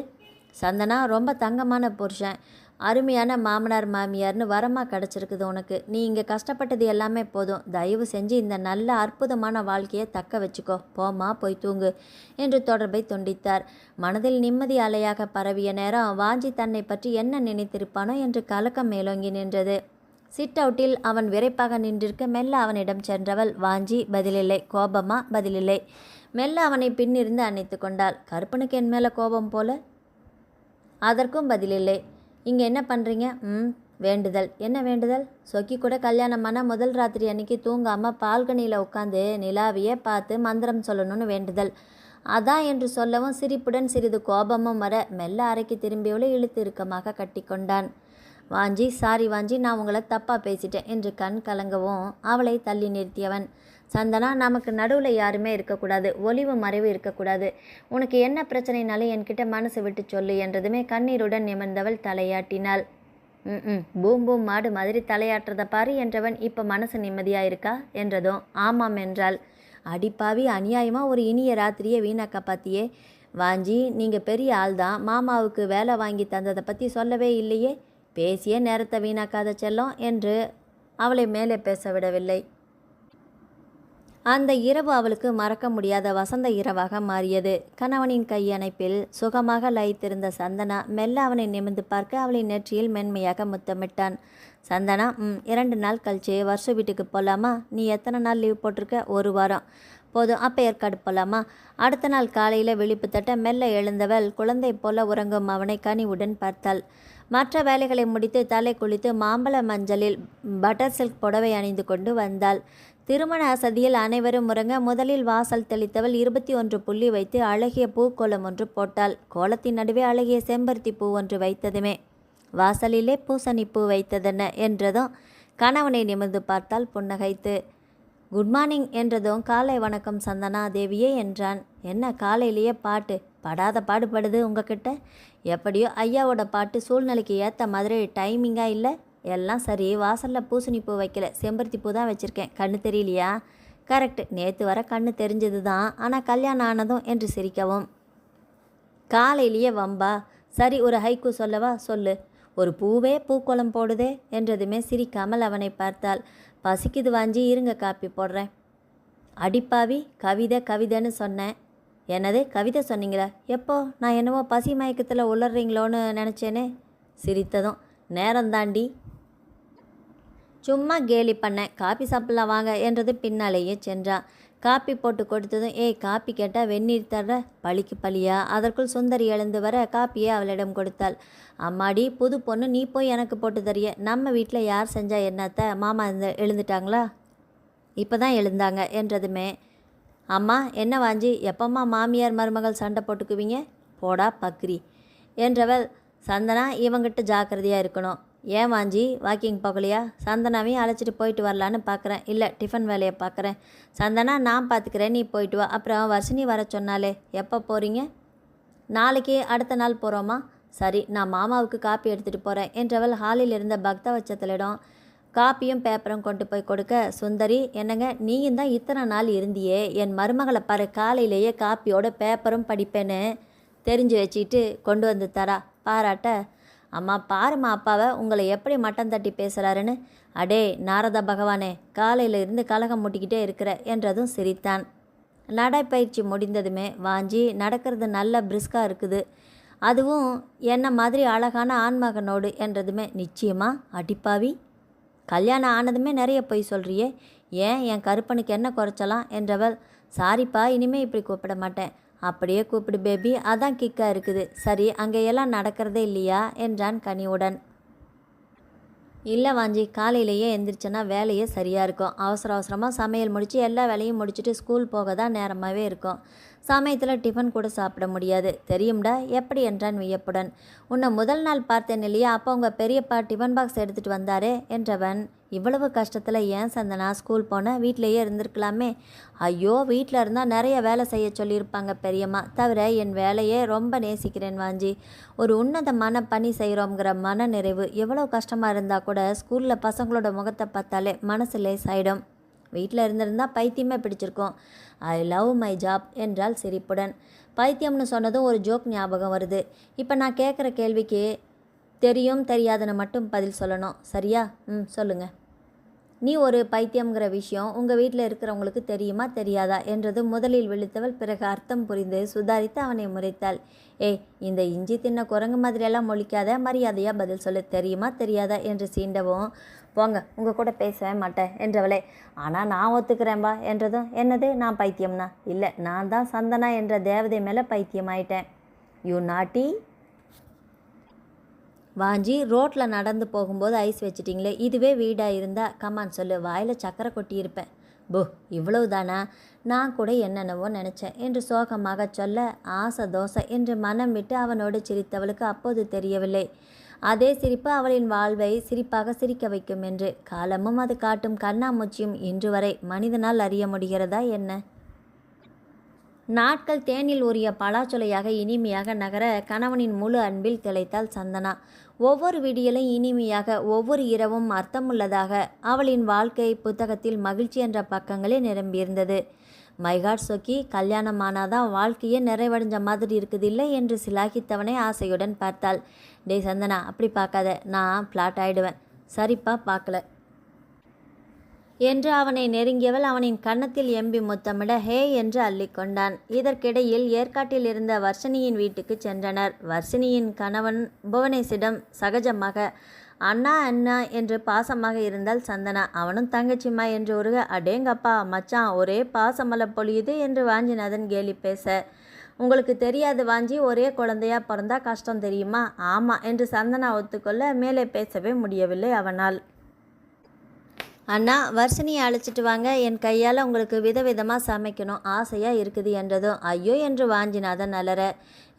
சந்தனா, ரொம்ப தங்கமான புருஷன், அருமையான மாமனார் மாமியார்னு வரமாக கிடச்சிருக்குது உனக்கு. நீ இங்கே கஷ்டப்பட்டது எல்லாமே போதும். தயவு செஞ்சு இந்த நல்ல அற்புதமான வாழ்க்கையை தக்க வச்சுக்கோ. போமா, போய் தூங்கு என்று தொடர்பை துண்டித்தார். மனதில் நிம்மதி அலையாக பரவிய நேரம் வாஞ்சி தன்னை பற்றி என்ன நினைத்திருப்பானோ என்று கலக்கம் மேலோங்கி நின்றது. சிட் அவுட்டில் அவன் விரைப்பாக நின்றிருக்க மெல்ல அவனிடம் சென்றவள். வாஞ்சி பதிலில்லை, கோபமா பதிலில்லை. மெல்ல அவனை பின்னிருந்து அணைத்து கொண்டாள். கருப்பனுக்கு என் மேலே கோபம் போல. அதற்கும் பதிலில்லை. இங்கே என்ன பண்ணுறீங்க? வேண்டுதல். என்ன வேண்டுதல்? சொக்கி கூட கல்யாணமான முதல் ராத்திரி அன்னைக்கு தூங்காமல் பால்கனியில் உட்காந்து நிலாவையே பார்த்து மந்திரம் சொல்லணும்னு வேண்டுதல். அதான் என்று சொல்லவும் சிரிப்புடன் சிறிது கோபமும் வர மெல்ல அறைக்கு திரும்பியவளை இழுத்து இறுக்கமாக கட்டி கொண்டான். வாஞ்சி, சாரி வாஞ்சி, நான் உங்களை தப்பாக பேசிட்டேன் என்று கண் கலங்கவும் அவளை தள்ளி நிறுத்தியவன். சந்தனா, நமக்கு நடுவில் யாருமே இருக்கக்கூடாது, ஒளிவு மறைவு இருக்கக்கூடாது. உனக்கு என்ன பிரச்சனைனாலும் என்கிட்ட மனசு விட்டு சொல்லு என்றதுமே கண்ணீருடன் நிமிர்ந்தவள் தலையாட்டினாள். பூம் பூம் மாடு மாதிரி தலையாட்டுறத பாரு என்றவன் இப்போ மனசு நிம்மதியாக இருக்கா என்றதும் ஆமாம் என்றாள். அடிப்பாவி, அநியாயமாக ஒரு இனிய ராத்திரியை வீணாக்க பார்த்தியே. வாஞ்சி, நீங்கள் பெரிய ஆள் தான், மாமாவுக்கு வேலை வாங்கி தந்ததை பற்றி சொல்லவே இல்லையே. பேசிய நேரத்தை வீணாக்காத செல்லம் என்று அவளை மேலே பேச விடவில்லை. அந்த இரவு அவளுக்கு மறக்க முடியாத வசந்த இரவாக மாறியது. கணவனின் கையணைப்பில் சுகமாக லயித்திருந்த சந்தனா மெல்ல அவனை நிமிர்ந்து பார்க்க அவளின் நெற்றியில் மென்மையாக முத்தமிட்டான். சந்தனா, 2 நாள் கழிச்சு வருஷ வீட்டுக்கு போகலாமா? நீ எத்தனை நாள் லீவ் போட்டிருக்க? 1 வாரம். போதும், அப்போ ஏற்காடு போகலாமா? அடுத்த நாள் காலையில் விழிப்பு தட்ட மெல்ல எழுந்தவள் குழந்தை போல உறங்கும் அவனை கனிவுடன் பார்த்தாள். மற்ற வேலைகளை முடித்து தலை குளித்து மாம்பழ மஞ்சளில் பட்டர் சில்க் புடவை அணிந்து கொண்டு வந்தாள். திருமண அசதியில் அனைவரும் உறங்க முதலில் வாசல் தெளித்தவள் 21 புள்ளி வைத்து அழகிய பூக்கோலம் ஒன்று போட்டாள். கோலத்தின் நடுவே அழகிய செம்பருத்தி பூ ஒன்று வைத்ததுமே வாசலிலே பூசணி பூ வைத்ததென்ன என்றதும் கணவனை நிமிர்ந்து பார்த்தால் புன்னகைத்து. குட் மார்னிங் என்றதும் காலை வணக்கம் சந்தனா தேவியே என்றான். என்ன காலையிலேயே பாட்டு? படாத பாடுபடுது உங்ககிட்ட. எப்படியோ ஐயாவோட பாட்டு சூழ்நிலைக்கு ஏற்ற மாதிரி டைமிங்காக இல்லை. எல்லாம் சரி, வாசலில் பூசணி பூ வைக்கல, செம்பருத்தி பூ தான் வச்சுருக்கேன். கண்ணு தெரியலையா? கரெக்டு, நேற்று வர கண்ணு தெரிஞ்சது தான், ஆனால் கல்யாணம் ஆனதும் என்று சிரிக்கவும். காலையிலேயே வம்பா? சரி, ஒரு ஹைக்கூ சொல்லவா? சொல்லு. ஒரு பூவே பூக்கோளம் போடுதே என்றதுமே சிரிக்காமல் அவனை பார்த்தாள். பசிக்குது வாஞ்சி, இருங்க காப்பி போடுறேன். அடிப்பாவி, கவிதைன்னு சொன்னேன். என்னது கவிதை சொன்னீங்களா? எப்போ? நான் என்னவோ பசி மயக்கத்தில் உளறீங்களோன்னு நினச்சேனே. சிரித்ததும் நேரந்தாண்டி. சும்மா கேலி பண்ணேன், காப்பி சாப்பிடலாம் வாங்க என்றது பின்னாலேயே சென்றான். காப்பி போட்டு கொடுத்ததும், ஏய் காப்பி கேட்டால் வெந்நீர் தர்ற, பழிக்கு பழியா. அதற்குள் சுந்தரி எழுந்து வர காப்பியை அவளிடம் கொடுத்தாள். அம்மாடி புது பொண்ணு, நீ போய் எனக்கு போட்டு தரிய. நம்ம வீட்டில் யார் செஞ்சா என்னத்த, மாமா எழுந்துட்டாங்களா? இப்போ தான் எழுந்தாங்க என்றதுமே, அம்மா என்ன வாஞ்சி, எப்பம்மா மாமியார் மருமகள் சண்டை போட்டுக்குவீங்க? போடா பக்ரி என்றவள், சந்தனா இவங்கிட்ட ஜாக்கிரதையாக இருக்கணும். ஏன் வாஞ்சி வாக்கிங் போகலையா? சந்தனாவையும் அழைச்சிட்டு போயிட்டு வரலான்னு பார்க்குறேன். இல்லை டிஃபன் வேலையை பார்க்குறேன். சந்தனா நான் பார்த்துக்கிறேன், நீ போயிட்டு வா. அப்புறம் வர்ஷினி வர சொன்னாலே, எப்போ போகிறீங்க? நாளைக்கு, அடுத்த நாள் போகிறோமா? சரி, நான் மாமாவுக்கு காப்பி எடுத்துகிட்டு போகிறேன் என்றவள் ஹாலில் இருந்த பக்தவச்சத்தலிடம் காப்பியும் பேப்பரும் கொண்டு போய் கொடுக்க, சுந்தரி என்னங்க நீயும் தான் இத்தனை நாள் இருந்தியே, என் மருமகளை பாரு, காலையிலேயே காப்பியோட பேப்பரும் படிப்பேன்னு தெரிஞ்சு வச்சுக்கிட்டு கொண்டு வந்து தரா. பாராட்ட, அம்மா பாருமா அப்பாவை உங்களை எப்படி மட்டம் தட்டி பேசுகிறாருன்னு. அடே நாரத பகவானே, காலையில் இருந்து கலகம் முட்டிக்கிட்டே இருக்கிற என்றதும் சிரித்தான். நடைப்பயிற்சி முடிந்ததுமே, வாஞ்சி நடக்கிறது நல்ல பிரிஸ்காக இருக்குது, அதுவும் என்ன மாதிரி அழகான ஆண்மகனோடு என்றதுமே, நிச்சயமா அடிப்பாவி, கல்யாணம் ஆனதுமே நிறைய பொய் சொல்கிறியே, ஏன் என் கருப்பனுக்கு என்ன குறைச்சலாம் என்றவள், சாரிப்பா இனிமேல் இப்படி கூப்பிட மாட்டேன். அப்படியே கூப்பிடு பேபி, அதான் கிக்காக இருக்குது. சரி, அங்கேயெல்லாம் நடக்கிறதே இல்லையா என்றான் கனிவுடன். இல்லை வாஞ்சி, காலையிலேயே எந்திரிச்சேன்னா வேலையே சரியாக இருக்கும். அவசரமாக சமையல் முடித்து எல்லா வேலையும் முடிச்சுட்டு ஸ்கூல் போக தான் நேரமாகவே இருக்கும். சமயத்தில் டிஃபன் கூட சாப்பிட முடியாது தெரியும்டா. எப்படி என்றான் வியப்புடன். உன்னை முதல் நாள் பார்த்தேன் இல்லையா, அப்போ உங்கள் பெரியப்பா டிஃபன் பாக்ஸ் எடுத்துகிட்டு வந்தாரே என்றவன். இவ்வளவு கஷ்டத்தில் ஏன் சந்தனா ஸ்கூல் போன, வீட்டிலையே இருந்திருக்கலாமே. ஐயோ, வீட்டில் இருந்தால் நிறைய வேலை செய்ய சொல்லியிருப்பாங்க பெரியம்மா. தவிர என் வேலையே ரொம்ப நேசிக்கிறேன் வாஞ்சி. ஒரு உன்னதமான பணி செய்கிறோங்கிற மன நிறைவு. எவ்வளோ கஷ்டமாக இருந்தால் கூட ஸ்கூலில் பசங்களோட முகத்தை பார்த்தாலே மனசு லேசாயிடும். வீட்டில் இருந்திருந்தால் பைத்தியமே பிடிச்சிருக்கோம். ஐ லவ் மை ஜாப் என்றால் சிரிப்புடன். பைத்தியம்னு சொன்னதும் ஒரு ஜோக் ஞாபகம் வருது. இப்போ நான் கேட்குற கேள்விக்கு தெரியும் தெரியாதுன்னு மட்டும் பதில் சொல்லணும், சரியா? சொல்லுங்கள். நீ ஒரு பைத்தியம்ங்கிற விஷயம் உங்கள் வீட்டில் இருக்கிறவங்களுக்கு தெரியுமா தெரியாதா என்றது முதலில் விழித்தவள் பிறகு அர்த்தம் புரிந்து சுதாரித்து அவனை முறைத்தாள். ஏய், இந்த இஞ்சி தின்ன குரங்கு மாதிரியெல்லாம் மொழிக்காத, மரியாதையாக பதில் சொல்லு, தெரியுமா தெரியாதா என்று சீண்டவும், போங்க உங்கள் கூட பேசவே மாட்டேன் என்றவளே, ஆனால் நான் ஒத்துக்கிறேன்பா என்றதும், என்னது நான் பைத்தியம்னா? இல்லை, நான் தான் சந்தனா என்ற தேவதை மேலே பைத்தியமாயிட்டேன். யூ நாட்டி. வாஞ்சி, ரோட்டில் நடந்து போகும்போது ஐஸ் வச்சிட்டிங்களே, இதுவே வீடாக இருந்தால் கமான் சொல்லு, வாயில் சக்கரை கொட்டியிருப்பேன். போ, இவ்வளவு தானா? நான் கூட என்னென்னவோ நினச்சேன் என்று சோகமாக சொல்ல, ஆசை தோசை என்று மனம் விட்டு அவனோடு சிரித்தவளுக்கு அப்போது தெரியவில்லை. அதே சிரிப்பு அவளின் வாழ்வை சிரிப்பாக சிரிக்க வைக்கும் என்று. காலமும் அது காட்டும் கண்ணாமூச்சியும் இன்று வரை மனிதனால் அறிய முடிகிறதா என்ன? நாட்கள் தேனில் ஊறிய பலாச்சொலையாக இனிமையாக நகர கணவனின் முழு அன்பில் திளைத்தாள் சந்தனா. ஒவ்வொரு விடியலும் இனிமையாக, ஒவ்வொரு இரவும் அர்த்தமுள்ளதாக அவளின் வாழ்க்கை புத்தகத்தில் மகிழ்ச்சி என்ற பக்கங்களே நிரம்பியிருந்தது. மைகாட் சொக்கி, கல்யாணமானாதான் வாழ்க்கையே நிறைவடைஞ்ச மாதிரி இருக்குதில்லை என்று சிலாகித்தவனை ஆசையுடன் பார்த்தாள். டே சந்தனா, அப்படி பார்க்காத, நான் ஃப்ளாட் ஆயிடுவேன். சரிப்பா, பார்க்கல என்று அவனை நெருங்கியவள் அவனின் கன்னத்தில் எம்பி முத்தமிட ஹே என்று அள்ளிக்கொண்டான். இதற்கிடையில் ஏற்காட்டில் இருந்த வர்ஷினியின் வீட்டுக்கு சென்றனர். வர்ஷினியின் கணவன் புவனேஷிடம் சகஜமாக அண்ணா அண்ணா என்று பாசமாக இருந்தால் சந்தனா. அவனும் தங்கச்சிம்மா என்று உருக, அடேங்கப்பா மச்சான், ஒரே பாசமலை பொழியுது என்று வாஞ்சிநாதன் கேலி பேச, உங்களுக்கு தெரியாது வாஞ்சி, ஒரே குழந்தையா பிறந்தா கஷ்டம் தெரியுமா? ஆமாம் என்று சந்தனா ஒத்துக்கொள்ள மேலே பேசவே முடியவில்லை அவனால். அண்ணா, வர்ஷினியை அழைச்சிட்டு வாங்க, என் கையால் உங்களுக்கு விதவிதமாக சமைக்கணும் ஆசையாக இருக்குது என்றதும், ஐயோ என்று வாஞ்சிநாதன் அலற.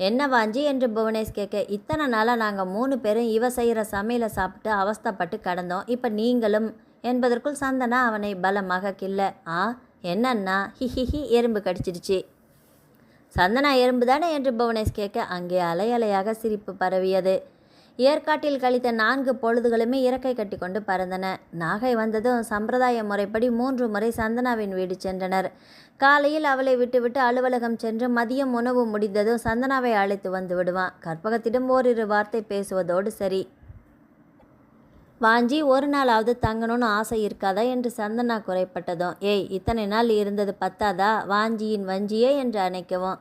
என்ன வாஞ்சி என்று புவனேஷ் கேட்க, இத்தனை நாளாக நாங்கள் 3 பேரும் இவ செய்கிற சமையலை சாப்பிட்டு அவஸ்தைப்பட்டு கடந்தோம், இப்போ நீங்களும் என்பதற்குள் சந்தனா அவனை பலமாக கில்ல. என்னன்னா? ஹிஹிஹி, எறும்பு கடிச்சிடுச்சு. சந்தனா எறும்பு தானே என்று புவனேஷ் கேட்க அங்கே அலையலையாக சிரிப்பு பரவியது. ஏற்காட்டில் கழித்த 4 பொழுதுகளுமே இறக்கை கட்டி கொண்டு பறந்தன. நாகை வந்ததும் சம்பிரதாய முறைப்படி 3 முறை சந்தனாவின் வீடு சென்றனர். காலையில் அவளை விட்டுவிட்டு அலுவலகம் சென்று மதியம் உணவு முடிந்ததும் சந்தனாவை அழைத்து வந்து விடுவான். கற்பகத்திடம் ஓரிரு வார்த்தை பேசுவதோடு சரி. வாஞ்சி ஒரு நாளாவது தங்கணும்னு ஆசை இருக்காதா என்று சந்தனா குறைப்பட்டதும், ஏய் இத்தனை நாள் இருந்தது பத்தாதா, வாஞ்சியின் வஞ்சியே என்று அணைக்கவும்.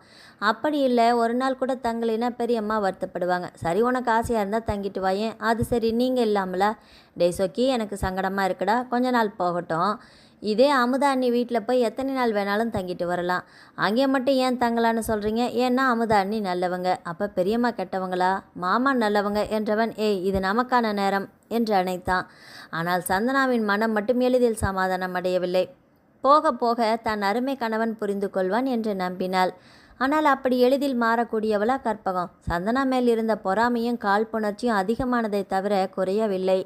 அப்படி இல்லை, ஒரு நாள் கூட தங்கலைன்னா பெரியம்மா வருத்தப்படுவாங்க. சரி, உனக்கு ஆசையாக இருந்தால் தங்கிட்டு வாயேன். அது சரி, நீங்கள் இல்லாமலா? டேய் சொக்கி, எனக்கு சங்கடமாக இருக்குடா, கொஞ்ச நாள் போகட்டும். இதே அமுதா அண்ணி வீட்டில் போய் எத்தனை நாள் வேணாலும் தங்கிட்டு வரலாம். அங்கே மட்டும் ஏன் தங்கலான்னு சொல்கிறீங்க? ஏன்னா அமுதா அண்ணி நல்லவங்க. அப்போ பெரியம்மா கெட்டவங்களா? மாமா நல்லவங்க என்றவன், ஏய் இது நமக்கான நேரம் என்று அணைத்தான். ஆனால் சந்தனாவின் மனம் மட்டும் எளிதில் சமாதானம் அடையவில்லை. போக போக தன் அருமை கணவன் புரிந்து கொள்வான் என்று நம்பினாள். ஆனால் அப்படி எளிதில் மாறக்கூடியவளா கற்பகம்? சந்தனா மேல் இருந்த பொறாமையும் காழ்ப்புணர்ச்சியும் அதிகமானதை தவிர குறையவில்லை.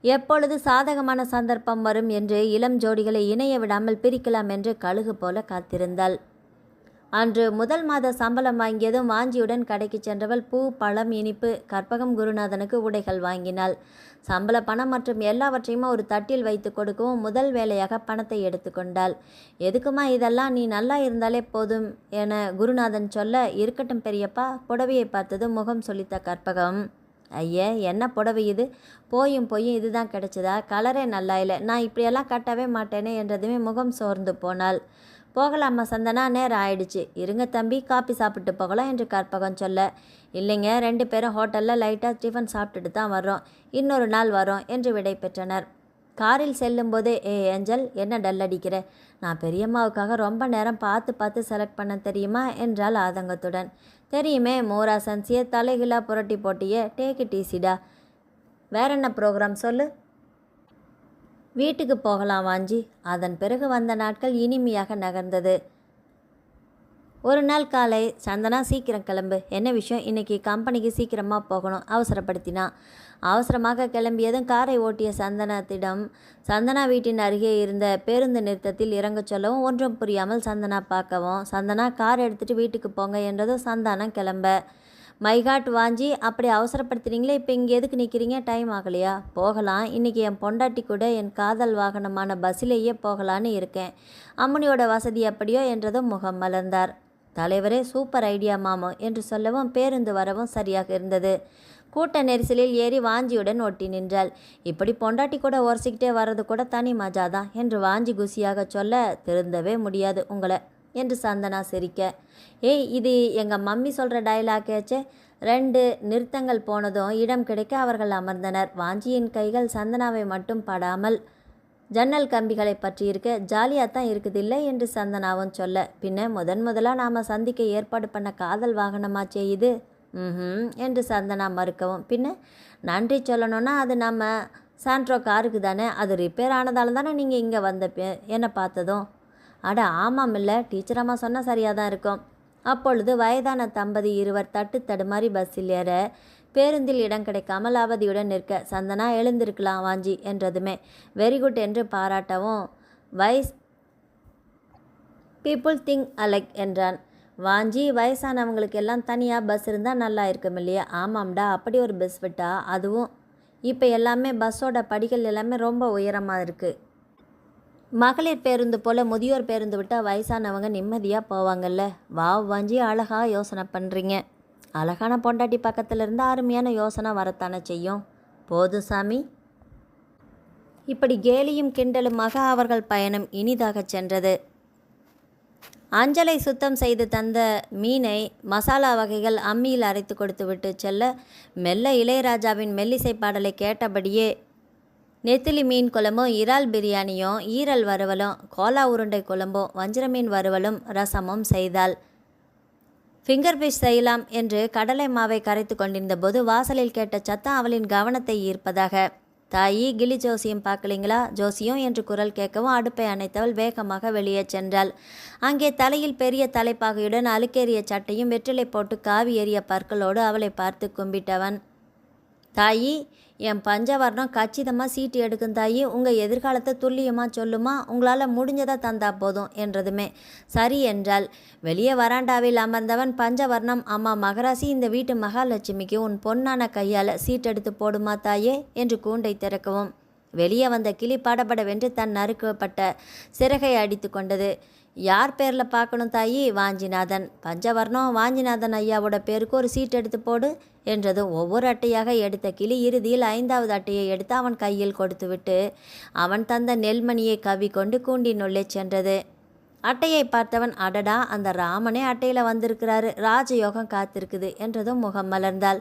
எப்பொழுது சாதகமான சந்தர்ப்பம் வரும் என்று இளம் ஜோடிகளை இணைய விடாமல் பிரிக்கலாம் என்று கழுகு போல காத்திருந்தாள். அன்று முதல் மாத சம்பளம் வாங்கியதும் வாஞ்சியுடன் கடைக்கு சென்றவள் பூ, பழம், இனிப்பு, கற்பகம் குருநாதனுக்கு உடைகள் வாங்கினாள். சம்பள பணம் மற்றும் எல்லாவற்றையுமே ஒரு தட்டில் வைத்து கொடுக்கவும் முதல் வேலையாக பணத்தை எடுத்துக்கொண்டாள். எதுக்குமா இதெல்லாம், நீ நல்லா இருந்தாலே போதும் என குருநாதன் சொல்ல, இருக்கட்டும் பெரியப்பா. புடவையை பார்த்ததும் முகம் சொலித்த கற்பகம், ஐயே என்ன புடவை இது, போயும் இதுதான் கிடைச்சதா, கலரே நல்லா இல்லை, நான் இப்படியெல்லாம் கட்டவே மாட்டேனே என்றதுமே முகம் சோர்ந்து போனாள். போகலாமா சந்தனா, நேரம் ஆயிடுச்சு, இருங்க தம்பி காப்பி சாப்பிட்டு போகலாம் என்று கற்பகம் சொல்ல, இல்லைங்க 2 பேரும் ஹோட்டலில் லைட்டாக டிஃபன் சாப்பிட்டுட்டு தான் வர்றோம், இன்னொரு நாள் வரோம் என்று விடை பெற்றனர். காரில் செல்லும்போதே, ஏஞ்சல் என்ன டல் அடிக்கிற, நான் பெரியம்மாவுக்காக ரொம்ப நேரம் பார்த்து செலக்ட் பண்ண தெரியுமா என்றால் ஆதங்கத்துடன். தெரியுமே, மோரா சன்சியை தலைகிலா புரட்டி போட்டியே, டேக் இட் ஈஸிடா. வேற என்ன ப்ரோக்ராம் சொல்லு. வீட்டுக்கு போகலாம் வாஞ்சி. அதன் பிறகு வந்த நாட்கள் இனிமையாக நகர்ந்தது. ஒரு நாள் காலை, சந்தனா சீக்கிரம் கிளம்பு. என்ன விஷயம்? இன்றைக்கி கம்பெனிக்கு சீக்கிரமாக போகணும் அவசரப்படுத்தினான். அவசரமாக கிளம்பியதும் காரை ஓட்டிய சந்தனத்திடம் சந்தனா வீட்டின் அருகே இருந்த பேருந்து நிறுத்தத்தில் இறங்கச் சொல்லவும் ஒன்றும் புரியாமல் சந்தனா பார்க்கவும், சந்தனா கார் எடுத்துகிட்டு வீட்டுக்கு போங்க என்றதும் சந்தானம் கிளம்ப, மைகாட் வாஞ்சி, அப்படி அவசரப்படுத்துறீங்களே, இப்போ இங்கே எதுக்கு நிற்கிறீங்க? டைம் ஆகலையா? போகலாம், இன்றைக்கி என் பொண்டாட்டி கூட என் காதல் வாகனமான பஸ்ஸிலேயே போகலான்னு இருக்கேன். அம்முனியோட வசதி எப்படியோ என்றதும் முகம் மலர்ந்தார். தலைவரே, சூப்பர் ஐடியா மாமோ என்று சொல்லவும் பேருந்து வரவும் சரியாக இருந்தது. கூட்ட நெரிசலில் ஏறி வாஞ்சியுடன் ஒட்டி நின்றாள். இப்படி பொண்டாட்டி கூட உரசிக்கிட்டே வர்றது கூட தனி மஜாதான் என்று வாஞ்சி குசியாக சொல்ல, திருந்தவே முடியாது உங்களை என்று சந்தனா சிரிக்க, ஏய் இது எங்கள் மம்மி சொல்கிற டைலாக்கேச்சே. 2 நிறுத்தங்கள் போனதும் இடம் கிடைக்க அவர்கள் அமர்ந்தனர். வாஞ்சியின் கைகள் சந்தனாவை மட்டும் படாமல் ஜன்னல் கம்பிகளை பற்றி இருக்க, ஜாலியாக தான் இருக்குதில்லை என்று சந்தனாவும் சொல்ல, பின்ன முதலாக நாம் சந்திக்க ஏற்பாடு பண்ண காதல் வாகனமாச்சே இது. என்று சந்தனா மறுக்கவும், பின்ன நன்றி சொல்லணும்னா அது நம்ம சாண்ட்ரோ காருக்கு தானே, அது ரிப்பேர் ஆனதால தானே நீங்கள் இங்கே வந்த என்னை பார்த்ததும். அட ஆமாம், இல்லை டீச்சர் அம்மா சொன்னால் சரியாக தான் இருக்கும். அப்பொழுது வயதான தம்பதி இருவர் தட்டு தடுமாறி பஸ்ஸில் ஏற, பேருந்தில் இடம் கிடைக்காமல் அவதியுடன் நிற்க, சந்தனா எழுந்திருக்கலாம் வாஞ்சி என்றதுமே வெரி குட் என்று பாராட்டவும், வைஸ் பீப்புள் திங்க் அலைக் என்றான். வாஞ்சி, வயசானவங்களுக்கு எல்லாம் தனியாக பஸ் இருந்தால் நல்லா இருக்கும் இல்லையா? ஆமாம்டா, அப்படி ஒரு பஸ் விட்டா, அதுவும் இப்போ எல்லாமே பஸ்ஸோட படிகள் எல்லாமே ரொம்ப உயரமாக இருக்குது. மகளிர் பேருந்து போல் முதியோர் பேருந்து விட்டால் வயசானவங்க நிம்மதியாக போவாங்கல்ல. வாஞ்சி, அழகாக யோசனை பண்ணுறீங்க. அழகான பொண்டாட்டி பக்கத்தில் இருந்து அருமையான யோசனை வரத்தானே செய்யும். போதும் சாமி. இப்படி கேலியும் கிண்டலுமாக அவர்கள் பயணம் இனிதாக சென்றது. அஞ்சலை சுத்தம் செய்து தந்த மீனை மசாலா வகைகள் அம்மியில் அரைத்து கொடுத்து விட்டு செல்ல, மெல்ல இளையராஜாவின் மெல்லிசை பாடலை கேட்டபடியே நெத்திலி மீன் குழம்பும், இறால் பிரியாணியும், ஈரல் வறுவலும், கோலா உருண்டை குழம்பும், வஞ்சிர மீன் வறுவலும், ரசமும் செய்தாள். ஃபிங்கர் ஃபிஷ் செய்யலாம் என்று கடலை மாவை கரைத்து கொண்டிருந்த போது வாசலில் கேட்ட சத்தம் அவளின் கவனத்தை ஈர்ப்பதாக, தாயி கிளி ஜோசியம் பார்க்கலீங்களா? ஜோசியம் என்று குரல் கேட்கவும் அடுப்பை அணைத்தவள் வேகமாக வெளியே சென்றாள். அங்கே தலையில் பெரிய தலைப்பாகையுடன் அழுக்கேறிய சட்டையும் வெற்றிலை போட்டு காவி ஏறிய பற்களோடு அவளை பார்த்து கும்பிட்டவன், தாயி என் பஞ்சவர்ணம் கச்சிதமாக சீட்டு எடுக்கும் தாயி, உங்கள் எதிர்காலத்தை துல்லியமாக சொல்லுமா, உங்களால் முடிஞ்சதை தந்தா போதும் என்றதுமே சரி என்றாள். வெளியே வராண்டாவில் அமர்ந்தவன் பஞ்சவர்ணம், அம்மா மகராசி, இந்த வீட்டு மகாலட்சுமிக்கு உன் பொன்னான கையால் சீட்டெடுத்து போடுமா தாயே என்று கூண்டை திறக்கவும் வெளியே வந்த கிளி படபடவென்று தன் நறுக்கப்பட்ட சிறகை அடித்து கொண்டது. யார் பேரில் பார்க்கணும் தாயி? வாஞ்சிநாதன். பஞ்சவர்ணம் வாஞ்சிநாதன் ஐயாவோட பேருக்கு ஒரு சீட் எடுத்து போடு என்றது. ஒவ்வொரு அட்டையாக எடுத்த கிளி இறுதியில் 5வது அட்டையை எடுத்து அவன் கையில் கொடுத்துவிட்டு அவன் தந்த நெல்மணியை கவ்விக்கொண்டு கூண்டினுள்ளே சென்றது. அட்டையை பார்த்தவன், அடடா, அந்த ராமனே அட்டையில் வந்திருக்கிறாரு, ராஜயோகம் காத்திருக்குது என்றதும் முகம் மலர்ந்தாள்.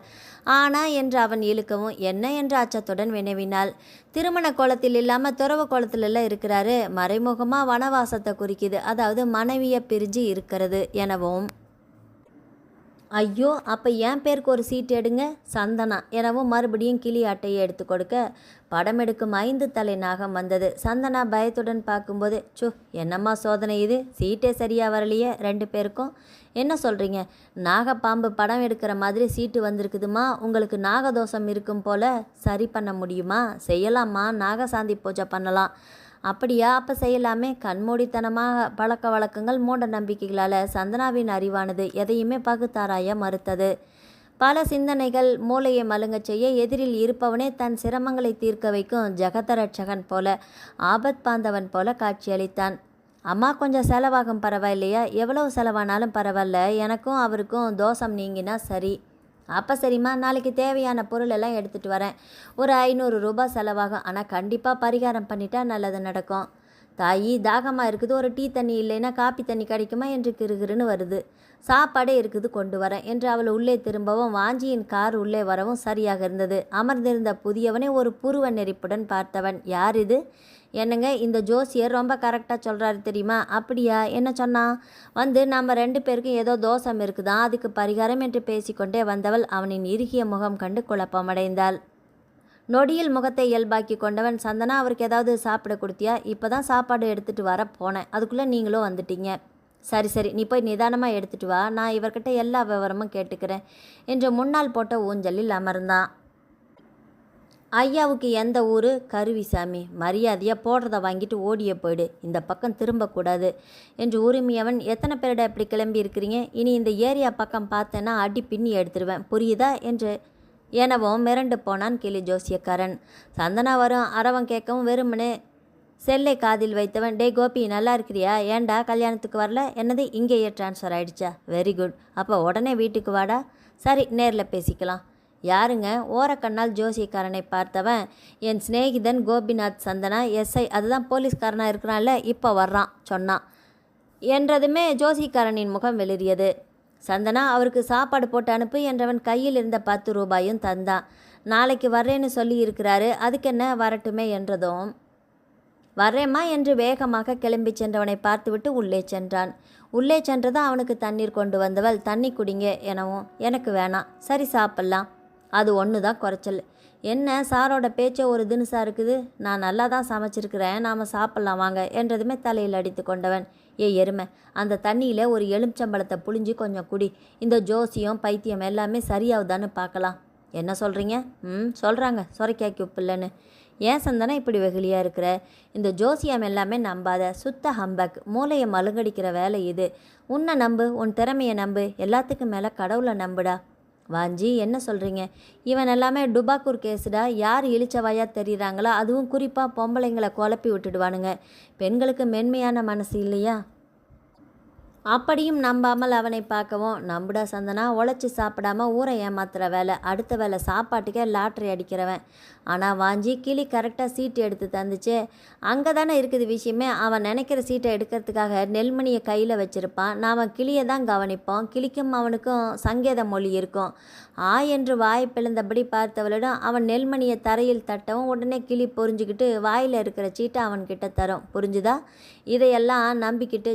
ஆனா என்று அவன் இழுக்கவும் என்ன என்ற அச்சத்துடன் வினவினாள். திருமண கோலத்தில் இல்லாமல் துறவு கோலத்திலெல்லாம் இருக்கிறாரு, மறைமுகமாக வனவாசத்தை குறிக்குது, அதாவது மனைவியை பிரிஞ்சு இருக்கிறது எனவும். ஐயோ, அப்போ என் பேருக்கு ஒரு சீட் எடுங்க சந்தனா எனவும் மறுபடியும் கிளி அட்டையை எடுத்து கொடுக்க படம் எடுக்கும் 5 தலை நாகம் வந்தது. சந்தனா பயத்துடன் பார்க்கும்போது, என்னம்மா சோதனை இது, சீட்டே சரியாக வரலையே 2 பேருக்கும், என்ன சொல்கிறீங்க? நாகப்பாம்பு படம் எடுக்கிற மாதிரி சீட்டு வந்திருக்குதுமா, உங்களுக்கு நாகதோஷம் இருக்கும் போல், சரி பண்ண முடியுமா? செய்யலாமா, நாகசாந்தி பூஜை பண்ணலாம். அப்படியா? அப்போ செய்யலாமே. கண்மூடித்தனமாக பழக்க வழக்கங்கள் மூட நம்பிக்கைகளால் சந்தனாவின் அறிவானது எதையுமே பகுத்தாராய மறுத்தது. பல சிந்தனைகள் மூளையை மழுங்கச் செய்ய எதிரில் இருப்பவனே தன் சிரமங்களை தீர்க்க வைக்கும் ஜெகதரட்சகன் போல, ஆபத் பாந்தவன் போல காட்சியளித்தான். அம்மா, கொஞ்சம் செலவாகும் பரவாயில்லையா? எவ்வளவு செலவானாலும் பரவாயில்ல, எனக்கும் அவருக்கும் தோஷம் நீங்கினா சரி. அப்போ சரிம்மா, நாளைக்கு தேவையான பொருள் எல்லாம் எடுத்துகிட்டு வரேன். ஒரு 500 ரூபாய் செலவாகும், ஆனால் கண்டிப்பாக பரிகாரம் பண்ணிட்டா நல்லது நடக்கும். தாயி, தாகமாக இருக்குது, ஒரு டீ தண்ணி இல்லைன்னா காப்பி தண்ணி கிடைக்குமா என்று கிருகிருன்னு வருது. சாப்பாடே இருக்குது, கொண்டு வரேன் என்று அவள் உள்ளே திரும்பவும் வாஞ்சியின் கார் உள்ளே வரவும் சரியாக இருந்தது. அமர்ந்திருந்த புதியவனை ஒரு புருவ நெறிப்புடன் பார்த்தவன், யார் இது? என்னங்க, இந்த ஜோசியர் ரொம்ப கரெக்டாக சொல்கிறாரு தெரியுமா? அப்படியா? என்ன சொன்னான்? வந்து நம்ம 2 பேருக்கும் ஏதோ தோஷம் இருக்குதான், அதுக்கு பரிகாரம் என்று பேசிக்கொண்டே வந்தவள் அவனின் இறுகிய முகம் கண்டு குழப்பமடைந்தாள். நொடியில் முகத்தை இயல்பாக்கி கொண்டவன், சந்தனா, அவருக்கு ஏதாவது சாப்பிட கொடுத்தியா? இப்போ தான் சாப்பாடு எடுத்துகிட்டு வர போனேன், அதுக்குள்ளே நீங்களும் வந்துட்டீங்க. சரி சரி, நீ போய் நிதானமாக எடுத்துகிட்டு வா, நான் இவர்கிட்ட எல்லா விவரமும் கேட்டுக்கிறேன் என்று முன்னால் போட்ட ஊஞ்சலில் அமர்ந்தான். ஐயாவுக்கு எந்த ஊர்? கருவிசாமி. மரியாதையாக போடுறத வாங்கிட்டு ஓடிய போயிடு, இந்த பக்கம் திரும்பக்கூடாது என்று உரிமையவன், எத்தனை பேரிட இப்படி கிளம்பி இருக்கிறீங்க? இனி இந்த ஏரியா பக்கம் பார்த்தேன்னா அடி பின்னி எடுத்துருவேன், புரியுதா என்று எனவும் மிரண்டு போனான் கிளி ஜோசியக்காரன். சந்தனா வரும் அரவம் கேட்கவும் வெறுமனே செல்லை காதில் வைத்தவன், டே கோபி, நல்லா இருக்கிறியா? ஏண்டா கல்யாணத்துக்கு வரல? என்னது, இங்கேயே ட்ரான்ஸ்ஃபர் ஆகிடுச்சா? வெரி குட், அப்போ உடனே வீட்டுக்கு வாடா. சரி, நேரில் பேசிக்கலாம். யாருங்க? ஓரக்கண்ணால் ஜோசியக்காரனை பார்த்தவன், என் சிநேகிதன் கோபிநாத். சந்தனா எஸ்ஐ, அதுதான் போலீஸ்காரனாக இருக்கிறான்ல, இப்போ வர்றான் சொன்னான் என்றதுமே ஜோசியக்காரனின் முகம் வெளிரியது. சந்தனா, அவருக்கு சாப்பாடு போட்டு அனுப்பு என்றவன் கையில் இருந்த 10 ரூபாயும் தந்தான். நாளைக்கு வர்றேன்னு சொல்லி இருக்கிறாரு, அதுக்கு என்ன, வரட்டுமே என்றதும் வர்றேம்மா என்று வேகமாக கிளம்பி சென்றவனை பார்த்துவிட்டு உள்ளே சென்றான். உள்ளே சென்றதும் அவனுக்கு தண்ணீர் கொண்டு வந்தவள், தண்ணி குடிங்க எனவும், எனக்கு வேணாம். சரி, சாப்பிட்லாம், அது ஒன்று தான் குறைச்சல். என்ன சாரோட பேச்சை ஒரு தினுசாக இருக்குது, நான் நல்லா தான் சமைச்சிருக்கிறேன், நாம் சாப்பிட்லாம் வாங்க என்றதுமே தலையில் அடித்து கொண்டவன், எருமை, அந்த தண்ணியில் ஒரு எலுமிச்சம்பழத்தை புழிஞ்சு கொஞ்சம் குடி, இந்த ஜோசியம் பைத்தியம் எல்லாமே சரியாகுதான்னு பார்க்கலாம். என்ன சொல்கிறீங்க? சொல்கிறாங்க, சொரைக்காய்க்கு உப்பு இல்லைன்னு. ஏன் சந்தனா இப்படி வெகுளியாக இருக்கிற? இந்த ஜோசியம் எல்லாமே நம்பாத, சுத்த ஹம்பக், மூளையை மழுங்கடிக்கிற வேலை இது. உன்னை நம்பு, உன் திறமையை நம்பு, எல்லாத்துக்கும் மேலே கடவுளை நம்புடா. வாஞ்சி, என்ன சொல்கிறீங்க? இவன் எல்லாமே டுபாக்கூர் கேஸுடா, யார் இழிச்சவாயாக தெரியுறாங்களோ, அதுவும் குறிப்பாக பொம்பளைங்களை குழப்பி விட்டுடுவானுங்க. பெண்களுக்கு மென்மையான மனசு இல்லையா? அப்படியும் நம்பாமல் அவனை பார்க்கவும், நம்புடா சந்தனா, உழைச்சி சாப்பிடாம ஊரை ஏமாத்துகிற வேலை, அடுத்த வேலை சாப்பாட்டுக்கே லாட்ரி அடிக்கிறவன். ஆனால் வாஞ்சி, கிளி கரெக்டாக சீட்டு எடுத்து தந்துச்சு, அங்கே தானே இருக்குது விஷயமே. அவன் நினைக்கிற சீட்டை எடுக்கிறதுக்காக நெல்மணியை கையில் வச்சுருப்பான், நாம் கிளியை தான் கவனிப்போம். கிளிக்கும் அவனுக்கும் சங்கேத மொழி இருக்கும். என்று வாய் பிளந்தபடி பார்த்தவளிடம் அவன் நெல்மணியை தரையில் தட்டவும் உடனே கிளி புரிஞ்சுக்கிட்டு வாயில் இருக்கிற சீட்டை அவன்கிட்ட தரும். புரிஞ்சுதா? இதையெல்லாம் நம்பிக்கிட்டு,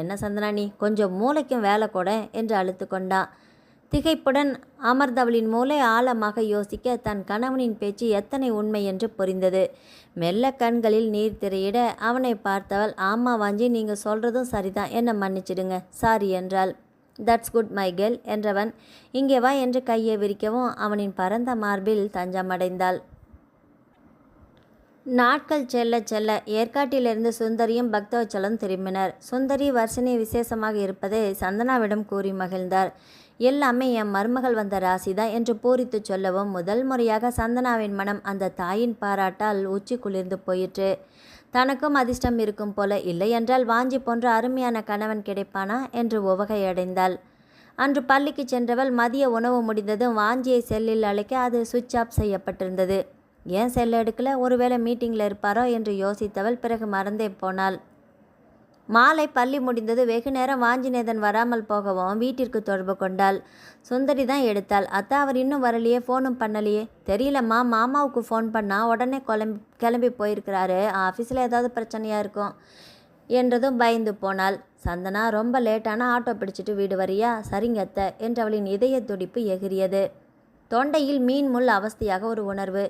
என்ன சந்தனா நீ, கொஞ்சம் மூளைக்கும் வேலை கூட என்று அழுத்து கொண்டான். திகைப்புடன் அமர்ந்தவளின் மூளை ஆழமாக யோசிக்க தன் கணவனின் பேச்சு எத்தனை உண்மை என்று புரிந்தது. மெல்ல கண்களில் நீர் திரையிட அவனை பார்த்தவள், ஆமா வாஞ்சி, நீங்கள் சொல்கிறதும் சரிதான், என்னை மன்னிச்சிடுங்க, சாரி என்றாள். தட்ஸ் குட் மை கேர்ள் என்றவன் இங்கே வா என்று கையை விரிக்கவும் அவனின் பரந்த மார்பில் தஞ்சமடைந்தாள். நாட்கள் செல்ல செல்ல ஏற்காட்டிலிருந்து சுந்தரியும் பக்தவச்சலம் திரும்பினர். சுந்தரி வர்ஷினி விசேஷமாக இருப்பதை சந்தனாவிடம் கூறி மகிழ்ந்தார். எல்லாமே என் மருமகள் வந்த ராசிதான் என்று பூரித்து சொல்லவும் முதல் முறையாக சந்தனாவின் மனம் அந்த தாயின் பாராட்டால் உச்சி குளிர்ந்து போயிற்று. தனக்கும் அதிர்ஷ்டம் இருக்கும் போல, இல்லை என்றால் வாஞ்சி போன்ற அருமையான கணவன் கிடைப்பானா என்று உவகையடைந்தாள். அன்று பள்ளிக்கு சென்றவள் மதிய உணவு முடிந்ததும் வாஞ்சியை செல்லில் அழைக்க அது சுவிட்ச் ஆஃப் செய்யப்பட்டிருந்தது. ஏன் செல்ல எடுக்கல, ஒருவேளை மீட்டிங்கில் இருப்பாரோ என்று யோசித்தவள் பிறகு மறந்தே போனாள். மாலை பள்ளி முடிந்தது. வெகு நேரம் வாஞ்சிநேதன் வராமல் போகவும் வீட்டிற்கு தொடர்பு கொண்டாள். சுந்தரி தான் எடுத்தாள். அத்தா, அவர் இன்னும் வரலையே, ஃபோனும் பண்ணலையே. தெரியலம்மா, மாமாவுக்கு ஃபோன் பண்ணால் உடனே கிளம்பி போயிருக்கிறாரு, ஆஃபீஸில் ஏதாவது பிரச்சனையாக இருக்கும் என்றதும் பயந்து போனாள். சந்தனா, ரொம்ப லேட்டான ஆட்டோ பிடிச்சிட்டு வீடு வரியா? சரிங்க அத்தை என்று அவளின் இதய துடிப்பு எகிரியது. தொண்டையில் மீன் முள் அவஸ்தையாக ஒரு உணர்வு.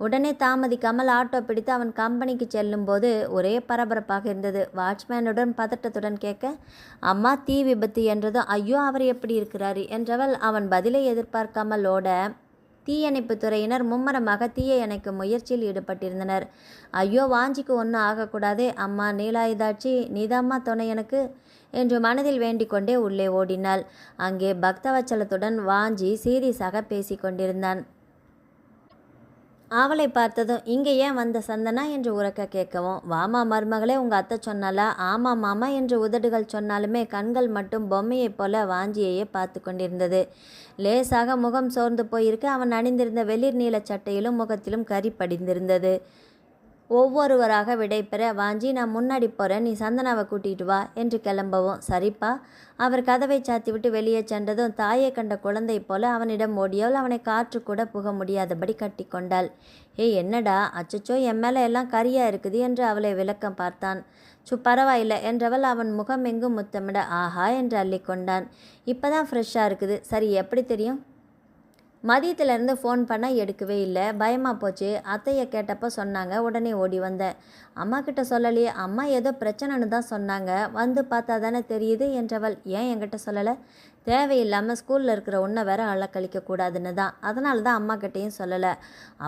உடனே தாமதிக்காமல் ஆட்டோ பிடித்து அவன் கம்பெனிக்கு செல்லும்போது ஒரே பரபரப்பாக இருந்தது. வாட்ச்மேனுடன் பதட்டத்துடன் கேட்க, அம்மா தீ விபத்து என்றதும், ஐயோ அவர் எப்படி இருக்கிறாரு என்றவள் அவன் பதிலை எதிர்பார்க்காமல் ஓட, தீயணைப்பு துறையினர் மும்மரமாக தீயை அணைக்கும் முயற்சியில் ஈடுபட்டிருந்தனர். ஐயோ, வாஞ்சிக்கு ஒன்றும் ஆகக்கூடாதே, அம்மா நீலாயுதாட்சி, நீதாம்மா துணை எனக்கு என்று மனதில் வேண்டிக் கொண்டே உள்ளே ஓடினாள். அங்கே பக்தவச்சலத்துடன் வாஞ்சி சீரியஸாக பேசி கொண்டிருந்தான். அவளை பார்த்ததும், இங்கே ஏன் வந்த சந்தனா என்று உரக்க கேட்கவும், வாமா மருமகளே, உங்கள் அத்தை சொன்னாலா? ஆமாம் மாமா என்று உதடுகள் சொன்னாலுமே கண்கள் மட்டும் பொம்மையைப் போல வாஞ்சியையே பார்த்து கொண்டிருந்தது. லேசாக முகம் சோர்ந்து போயிருக்க அவன் அணிந்திருந்த வெளிர் நீல சட்டையிலும் முகத்திலும் கரி படிந்திருந்தது. ஒவ்வொருவராக விடைபெற, வாஞ்சி நான் முன்னாடி போகிறேன், நீ சந்தனாவை கூட்டிகிட்டு வா என்று கிளம்பவும், சரிப்பா. அவர் கதவை சாத்திவிட்டு வெளியே சென்றதும் தாயை கண்ட குழந்தை போல அவனிடம் ஓடியவள் அவனை காற்று கூட புக முடியாதபடி கட்டி கொண்டாள். ஏய் என்னடா, அச்சச்சோ என் மேலே எல்லாம் கரியாக இருக்குது என்று அவளை விளக்கம் பார்த்தான். பரவாயில்லை என்றவள் அவன் முகம் எங்கும் முத்தமிட, ஆஹா என்று அள்ளிக்கொண்டான். இப்போ தான் ஃப்ரெஷ்ஷாக இருக்குது. சரி, எப்படி தெரியும்? மதியத்திலேருந்து ஃபோன் பண்ணால் எடுக்கவே இல்லை, பயமாக போச்சு. அத்தையை கேட்டப்போ சொன்னாங்க, உடனே ஓடி வந்தேன். அம்மா கிட்ட சொல்லலையே, அம்மா ஏதோ பிரச்சனைன்னு தான் சொன்னாங்க, வந்து பார்த்தா தானே தெரியுது என்றவள். ஏன் என்கிட்ட சொல்லலை? தேவையில்லாமல் ஸ்கூலில் இருக்கிற உன்னை வேற அழக்கழிக்கக்கூடாதுன்னு தான், அதனால தான் அம்மா கிட்டேயும் சொல்லலை.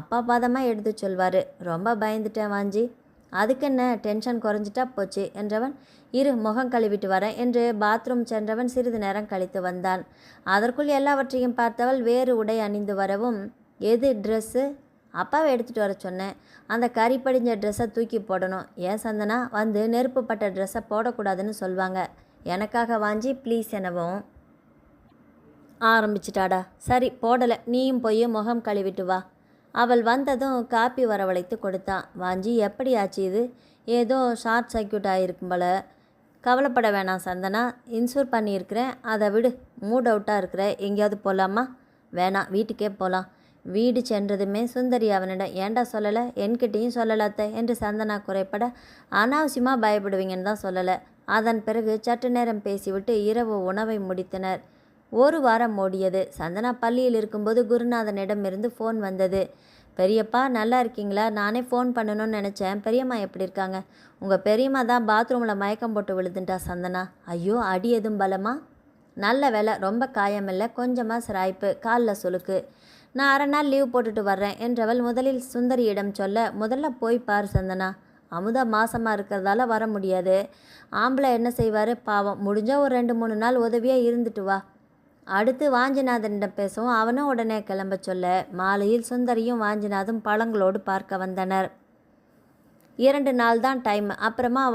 அப்பா பாதமாக எடுத்து சொல்வார். ரொம்ப பயந்துட்டேன் வாஞ்சி. அதுக்கு என்ன, டென்ஷன் குறைஞ்சிட்டா போச்சு என்றவன், இரு முகம் கழுவிட்டு வரேன் என்று பாத்ரூம் சென்றவன் சிறிது நேரம் கழித்து வந்தான். அதற்குள் எல்லாவற்றையும் பார்த்தவள் வேறு உடை அணிந்து வரவும், எது ட்ரெஸ்ஸு? அப்பாவை எடுத்துகிட்டு வர சொன்னேன். அந்த கறி படிஞ்ச ட்ரெஸ்ஸை தூக்கி போடணும். ஏன் சந்தனா, வந்து நெருப்பு பட்ட ட்ரெஸ்ஸை போடக்கூடாதுன்னு சொல்லுவாங்க. எனக்காக வாஞ்சி ப்ளீஸ் எனவும் ஆரம்பிச்சிட்டாடா. சரி போடலை, நீயும் போய் முகம் கழுவிட்டு வா. அவள் வந்ததும் காப்பி வரவழைத்து கொடுத்தான். வாஞ்சி, எப்படி ஆச்சு இது? ஏதோ ஷார்ட் சர்க்கியூட் ஆகிருக்கும் போல. கவலைப்பட வேணாம் சந்தனா, இன்சூர் பண்ணியிருக்கிறேன், அதை விடு. மூட் அவுட்டாக இருக்கிற, எங்கேயாவது போகலாமா? வேணாம், வீட்டுக்கே போகலாம். வீடு சென்றதுமே சுந்தரி அவனிடம், ஏண்டா சொல்லலை? என்கிட்டையும் சொல்லலாத்த என்று சந்தனா குறைப்பட, அனாவசியமாக பயப்படுவீங்கன்னு தான் சொல்லலை. அதன் பிறகு சற்று நேரம் பேசிவிட்டு இரவு உணவை முடித்தனர். ஒரு வாரம் ஓடியது. சந்தனா பள்ளியில் இருக்கும்போது குருநாதனிடமிருந்து ஃபோன் வந்தது. பெரியப்பா நல்லா இருக்கீங்களா? நானே ஃபோன் பண்ணணும்னு நினச்சேன். பெரியம்மா எப்படி இருக்காங்க? உங்கள் பெரியம்மா தான் பாத்ரூமில் மயக்கம் போட்டு விழுதுட்டா சந்தனா. ஐயோ, அடி எதுவும் பலமா? நல்ல வேலை, ரொம்ப காயமில்லை, கொஞ்சமாக சிராய்ப்பு, காலில் சுளுக்கு. நான் அரை நாள் லீவ் போட்டுட்டு வர்றேன் என்றவள் முதலில் சுந்தரியிடம் சொல்ல, முதல்ல போய் பார் சந்தனா, அமுதா மாசமாக இருக்கிறதால வர முடியாது. ஆம்பளை என்ன செய்வார் பாவம், முடிஞ்சால் ஒரு 2-3 நாள் உதவியாக இருந்துட்டு வா. அடுத்து வாஞ்சிநாதனிடம் பேசவும் அவனும் உடனே கிளம்ப சொல்ல, மாலையில் சுந்தரியும் வாஞ்சிநாதும் பழங்களோடு பார்க்க வந்தனர். 2 நாள் தான் டைம், அப்புறமா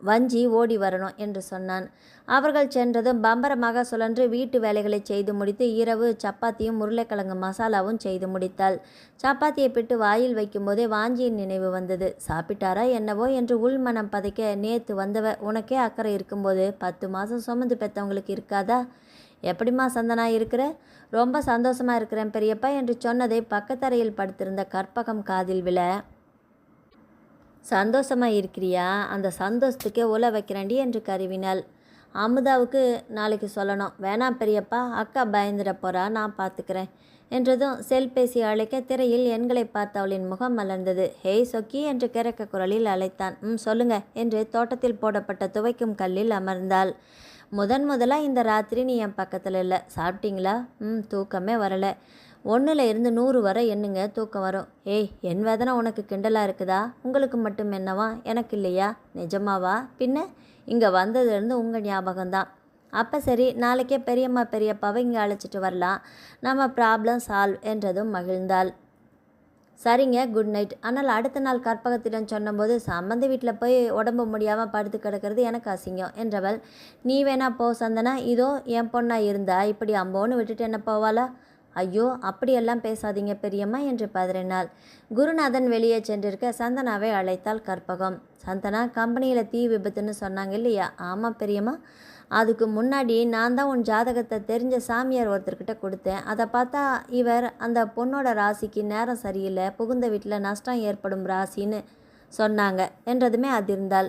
வஞ்சி ஓடி வரணும் என்று சொன்னான். அவர்கள் சென்றதும் பம்பரமாக சுழன்று வீட்டு வேலைகளை செய்து முடித்து இரவு சப்பாத்தியும் உருளைக்கிழங்கு மசாலாவும் செய்து முடித்தாள். சப்பாத்தியை பிட்டு வாயில் வைக்கும்போதே வாஞ்சியின் நினைவு வந்தது. சாப்பிட்டாரா என்னவோ என்று உள்மனம் பதைக்க, நேற்று வந்தவ உனக்கே அக்கறை இருக்கும்போது 10 மாதம் சுமந்து பெற்றவங்களுக்கு இருக்காதா? எப்படிம்மா சந்தனா இருக்கிற? ரொம்ப சந்தோஷமாக இருக்கிறேன் பெரியப்பா என்று சொன்னதை பக்கத்தரையில் படுத்திருந்த கற்பகம் காதில் விழ, சந்தோஷமாக இருக்கிறியா? அந்த சந்தோஷத்துக்கே உல வைக்கிறேன்டி என்று கருவினாள். அமுதாவுக்கு நாளைக்கு சொல்லணும். வேணாம் பெரியப்பா, அக்கா பயந்துட போகிறா, நான் பார்த்துக்கிறேன் என்றதும் செல்பேசி அழைக்க திரையில் எண்களை பார்த்து அவளின் முகம் மலர்ந்தது. ஹேய் சொக்கி என்று கிறக்க குரலில் அழைத்தான். சொல்லுங்க என்று தோட்டத்தில் போடப்பட்ட துவைக்கும் கல்லில் அமர்ந்தாள். முதலாக இந்த ராத்திரி நீ என் பக்கத்தில் இல்லை. சாப்பிட்டீங்களா? தூக்கமே வரலை. 1ல் இருந்து 100 வரை எண்ணுங்க, தூக்கம் வரும். ஏய், என் வேதனை உனக்கு கிண்டலாக இருக்குதா? உங்களுக்கு மட்டும் என்னவா, எனக்கு இல்லையா? நிஜமாவா? பின்ன இங்கே வந்ததுலேருந்து உங்கள் ஞாபகம்தான். அப்போ சரி, நாளைக்கே பெரியம்மா பெரியப்பாவை இங்கே அழைச்சிட்டு வரலாம், நம்ம ப்ராப்ளம் சால்வ் என்றதும் மகிழ்ந்தாள். சரிங்க, குட் நைட். ஆனால் அடுத்த நாள் கற்பகத்திடம் சொன்னபோது சம்மந்தி வீட்டில் போய் உடம்பு முடியாமல் படுத்து கிடக்கிறது எனக்கு அசிங்கம் என்றவள், நீ வேணா போ சந்தனா, இதோ என் பொண்ணா இருந்தா இப்படி அம்போன்னு விட்டுட்டு என்ன போவாளா? ஐயோ, அப்படியெல்லாம் பேசாதீங்க பெரியம்மா என்று பதறினாள். குருநாதன் வெளியே சென்றிருக்க சந்தனாவை அழைத்தாள் கற்பகம். சந்தனா, கம்பெனியில் தீ விபத்துன்னு சொன்னாங்க இல்லையா? ஆமாம் பெரியம்மா. அதுக்கு முன்னாடி நான் தான் உன் ஜாதகத்தை தெரிஞ்ச சாமியார் ஒருத்தர்கிட்ட கொடுத்தேன். அதை பார்த்தா இவர் அந்த பொண்ணோட ராசிக்கு நேரம் சரியில்லை, புகுந்த வீட்டில் நஷ்டம் ஏற்படும் ராசின்னு சொன்னாங்க என்றதுமே அதிர்ந்தாள்.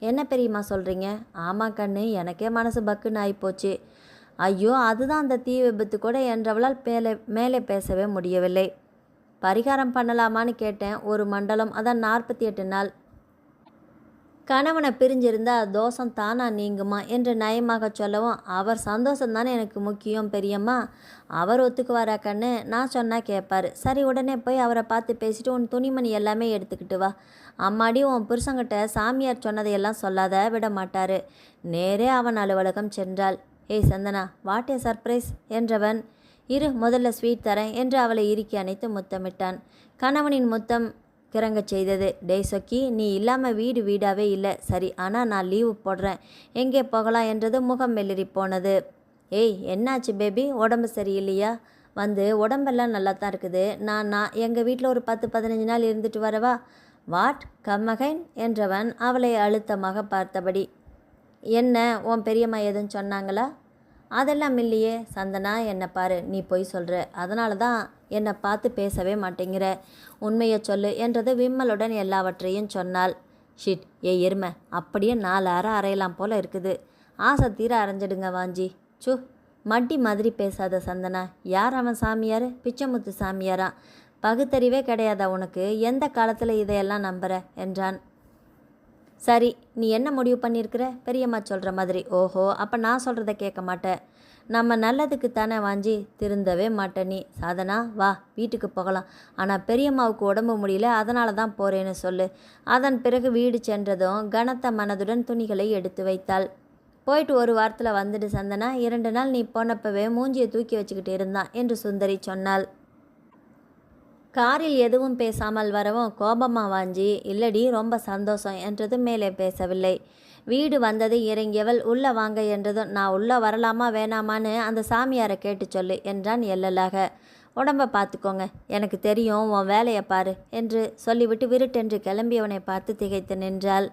என்ன பெரியம்மா சொல்கிறீங்க? ஆமாம் கண்ணு, எனக்கே மனசு பக்குன்னு ஆகிப்போச்சு. ஐயோ, அதுதான் அந்த தீ விபத்து கூட என்றவளால் மேலே மேலே பேசவே முடியவில்லை. பரிகாரம் பண்ணலாமான்னு கேட்டேன். ஒரு மண்டலம், அதான் 48 நாள். கணவனை பிரிஞ்சிருந்தா தோஷம் தானா நீங்குமா என்று நயமாக சொல்லவும், அவர் சந்தோஷம்தானே எனக்கு முக்கியம் பெரியம்மா. அவர் ஒத்துக்குவாரா கண்ணு? நான் சொன்னால் கேட்பார். சரி, உடனே போய் அவரை பார்த்து பேசிட்டு உன் துணிமணி எல்லாமே எடுத்துக்கிட்டு வா. அம்மாடி, உன் புருஷங்கிட்ட சாமியார் சொன்னதையெல்லாம் சொல்லாத, விட மாட்டார். நேரே அவன் அலுவலகம் சென்றாள். ஏய் சந்தனா, வாட் ஏ சர்ப்ரைஸ் என்றவன், இரு முதல்ல ஸ்வீட் தரேன் என்று அவளை இறுக்கி அணைத்து முத்தமிட்டான். கணவனின் முத்தம் கிறங்கச் செய்தது. டேய் சொக்கி, நீ இல்லாமல் வீடு வீடாகவே இல்லை. சரி, ஆனால் நான் லீவு போடுறேன், எங்கே போகலாம் என்றது முகம் மெல்லிரி போனது. ஏய், என்னாச்சு பேபி, உடம்பு சரியில்லையா? வந்து உடம்பெல்லாம் நல்லா தான் இருக்குது. நான் எங்கள் வீட்டில் ஒரு 10-15 நாள் இருந்துட்டு வரவா? வாட் கம்மகைன் என்றவன் அவளை அழுத்தமாக பார்த்தபடி. என்ன, உன் பெரியம்மா எதுன்னு சொன்னாங்களா? அதெல்லாம் இல்லையே. சந்தனா, என்னை பாரு, நீ பொய் சொல்கிற, அதனால தான் என்னை பார்த்து பேசவே மாட்டேங்கிற. உண்மையை சொல்லு என்றது விம்மலுடன் எல்லாவற்றையும் சொன்னாள். ஷிட், ஏ எருமை, அப்படியே 4 அரை அறையலாம் போல் இருக்குது. ஆசை தீர அரைஞ்சிடுங்க வாஞ்சி. சு, மட்டி மாதிரி பேசாத சந்தனா. யார் அவன் சாமியார்? பிச்சைமுத்து சாமியாரா? பகுத்தறிவே கிடையாதா உனக்கு? எந்த காலத்தில் இதையெல்லாம் நம்புற என்றான். சரி, நீ என்ன முடிவு பண்ணியிருக்கிற? பெரியம்மா சொல்கிற மாதிரி. ஓஹோ, அப்போ நான் சொல்கிறத கேட்க மாட்டேன். நம்ம நல்லதுக்கு தானே வாஞ்சி, திருந்தவே மாட்டேன் நீ. சாதனா, வா வீட்டுக்கு போகலாம். ஆனால் பெரியம்மாவுக்கு உடம்பு முடியல, அதனால தான் போகிறேன்னு சொல்லு. அதன் பிறகு வீடு சென்றதும் கனத்த மனதுடன் துணிகளை எடுத்து வைத்தாள். போயிட்டு ஒரு வாரத்தில் வந்துடு சந்தனா. 2 நாள் நீ போனப்பவே மூஞ்சியை தூக்கி வச்சுக்கிட்டு இருந்தான் என்று சுந்தரி சொன்னாள். காரில் எதுவும் பேசாமல் வரவும் கோபமா வாஞ்சி, இல்லடி ரொம்ப சந்தோஷம் என்றதும் மேலே பேசவில்லை. வீடு வந்தது இறங்கியவள் உள்ள வாங்க என்றதும், நான் உள்ள வரலாமா வேணாமான்னு அந்த சாமியாரை கேட்டு சொல்லு என்றான் எல்லலாக. உடம்ப பார்த்துக்கோங்க, எனக்கு தெரியும், உன் வேலையை பாரு என்று சொல்லிவிட்டு விருட்டென்று கிளம்பியவனை பார்த்து திகைத்து நின்றாள்.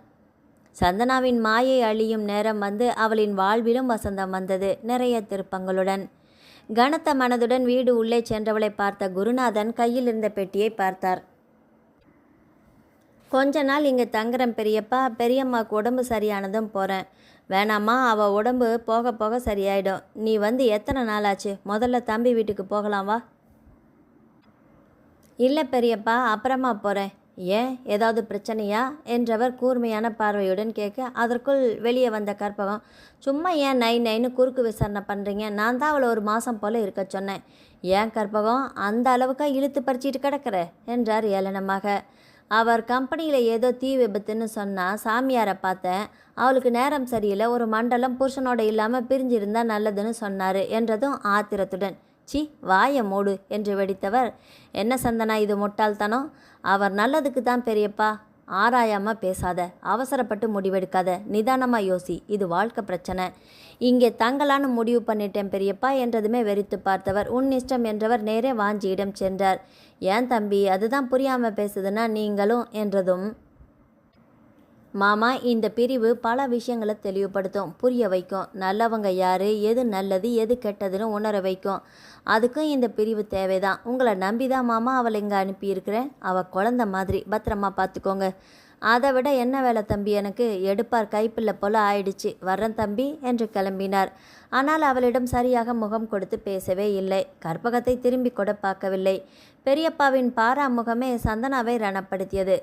சந்தனாவின் மாயை அழியும் நேரம் வந்து அவளின் வாழ்விலும் வசந்தம் வந்தது, நிறைய திருப்பங்களுடன். கனத்த மனதுடன் வீடு உள்ளே சென்றவளை பார்த்த குருநாதன் கையில் இருந்த பெட்டியை பார்த்தார். கொஞ்ச நாள் இங்கே தங்குறேன் பெரியப்பா, பெரியம்மாவுக்கு உடம்பு சரியானதும் போகிறேன். வேணாம்மா, அவள் உடம்பு போக போக சரியாயிடும். நீ வந்து எத்தனை நாள் ஆச்சு? முதல்ல தம்பி வீட்டுக்கு போகலாம் வா. இல்லை பெரியப்பா, அப்புறமா போகிறேன். ஏன், ஏதாவது பிரச்சனையா என்றவர் கூர்மையான பார்வையுடன் கேட்க, அதற்குள் வெளியே வந்த கற்பகம், சும்மா ஏன் நைன்னு குறுக்கு விசாரணை பண்ணுறீங்க? நான் தான் அவளை ஒரு மாதம் போல் இருக்க சொன்னேன். ஏன் கற்பகம், அந்த அளவுக்கா இழுத்து பறிச்சிட்டு கிடக்கிற என்றார் ஏளனமாக. அவர் கம்பெனியில் ஏதோ தீ விபத்துன்னு சொன்னால் சாமியாரை பார்த்தேன். அவளுக்கு நேரம் சரியில்லை, ஒரு மண்டலம் புருஷனோட இல்லாமல் பிரிஞ்சிருந்தா நல்லதுன்னு சொன்னார் என்றதும் ஆத்திரத்துடன், சி வாய மூடு என்று வெடித்தவர், என்ன சந்தனா இது முட்டாள்தனம்? அவர் நல்லதுக்கு தான் பெரியப்பா. ஆராயாமல் பேசாத, அவசரப்பட்டு முடிவெடுக்காத, நிதானமாக யோசி. இது வாழ்க்கை பிரச்சனை. இங்கே தங்கலான்னு முடிவு பண்ணிட்டேன் பெரியப்பா என்றதுமே வெறித்து பார்த்தவர், உன் இஷ்டம் என்றவர் நேரே வாஞ்சியிடம் சென்றார். ஏன் தம்பி, அதுதான் புரியாமல் பேசுதுன்னா நீங்களும் என்றதும், மாமா, இந்த பிரிவு பல விஷயங்களை தெளிவுபடுத்தும், புரிய வைக்கும். நல்லவங்க யார், எது நல்லது எது கெட்டதுன்னு உணர வைக்கும். அதுக்கும் இந்த பிரிவு தேவைதான். உங்களை நம்பி தான் மாமா அவளை இங்கே அனுப்பியிருக்கிறேன். அவள் குழந்த மாதிரி, பத்திரமா பார்த்துக்கோங்க. அதை விட என்ன வேலை தம்பி எனக்கு? எடுப்பார் கைப்பிள்ளை போல ஆயிடுச்சு. வர்றேன் தம்பி என்று கிளம்பினார். ஆனால் அவளிடம் சரியாக முகம் கொடுத்து பேசவே இல்லை. கற்பகத்தை திரும்பி கூட பார்க்கவில்லை. பெரியப்பாவின் பாராமுகமே சந்தனாவை ரணப்படுத்தியது.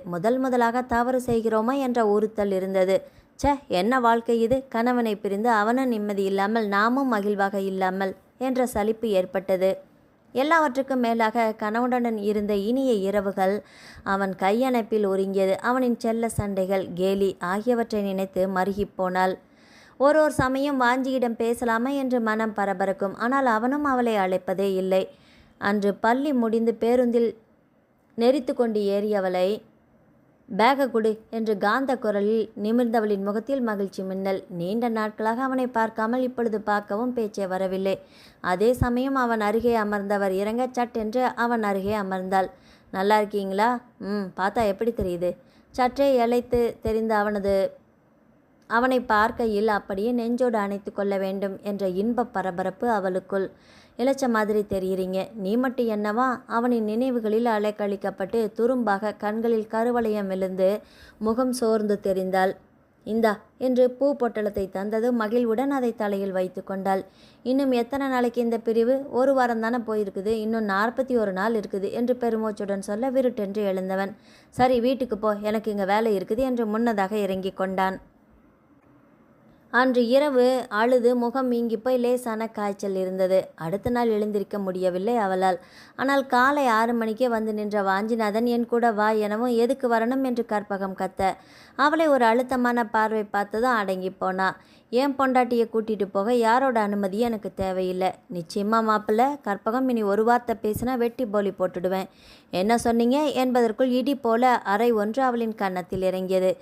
முதலாக தவறு செய்கிறோமா என்ற உறுத்தல் இருந்தது. ச்சே, என்ன வாழ்க்கை இது! கணவனை பிரிந்து அவனும் நிம்மதி இல்லாமல் நாமும் மகிழ்வாக இல்லாமல் என்ற சலிப்பு ஏற்பட்டது. எல்லாவற்றுக்கும் மேலாக கணவனுடன் இருந்த இனிய இரவுகள் அவன் கையணைப்பில் ஒருங்கியது. அவனின் செல்ல சண்டைகள், கேலி ஆகியவற்றை நினைத்து மருகிப்போனாள். ஒரு சமயம் வாஞ்சியிடம் பேசலாமா என்று மனம் பரபரக்கும். ஆனால் அவனும் அவளை அழைப்பதே இல்லை. அன்று பள்ளி முடிந்து பேருந்தில் நெரித்து கொண்டு ஏறியவளை, பேக குடு என்று காந்த குரலில் நிமிர்ந்தவளின் முகத்தில் மகிழ்ச்சி மின்னல். நீண்ட நாட்களாக அவனை பார்க்காமல் இப்பொழுது பார்க்கவும் பேச்சே வரவில்லை. அதே சமயம் அவன் அருகே அமர்ந்தவர் இறங்க சட்டென்று அவன் அருகே அமர்ந்தாள். நல்லா இருக்கீங்களா? பார்த்தா எப்படி தெரியுது? சற்றே இளைத்து தெரிந்த அவனை பார்க்கையில் அப்படியே நெஞ்சோடு அணைத்து கொள்ள வேண்டும் என்ற இன்ப பரபரப்பு அவளுக்குள். இளைச்ச மாதிரி தெரியுறீங்க. நீ மட்டும் என்னவா? அவனின் நினைவுகளில் அலைக்கழிக்கப்பட்டு துரும்பாக கண்களில் கருவளையம் விழுந்து முகம் சோர்ந்து தெரிந்தாள். இந்தா என்று பூ பொட்டலத்தை தந்தது மகிழ்வுடன் அதை தலையில் வைத்து கொண்டாள். இன்னும் எத்தனை நாளைக்கு இந்த பிரிவு? ஒரு வாரம் தானே போயிருக்குது, இன்னும் 41 நாள் இருக்குது என்று பெருமூச்சுடன் சொல்ல விருட்டென்று எழுந்தவன், சரி வீட்டுக்கு போ, எனக்கு இங்கே வேலை இருக்குது என்று முன்னதாக இறங்கி கொண்டான். அன்று இரவு அழுது முகம் வீங்கி போய் லேசான காய்ச்சல் இருந்தது. அடுத்த நாள் எழுந்திருக்க முடியவில்லை அவளால். ஆனால் காலை 6 மணிக்கே வந்து நின்ற வாஞ்சிநாதன் என் கூட வா எனவும் எதுக்கு வரணும் என்று கற்பகம் கத்த, அவளை ஒரு அழுத்தமான பார்வை பார்த்ததும் அடங்கி போனா. ஏன் பொண்டாட்டியை கூட்டிகிட்டு போக யாரோட அனுமதியும் எனக்கு தேவையில்லை. நிச்சயமா மாப்பிள்ள, கற்பகம் இனி ஒரு வார்த்தை பேசினா வெட்டி போலி போட்டுடுவேன். என்ன சொன்னீங்க என்பதற்குள் இடி போல அறை ஒன்று அவளின் கன்னத்தில் இறங்கியது.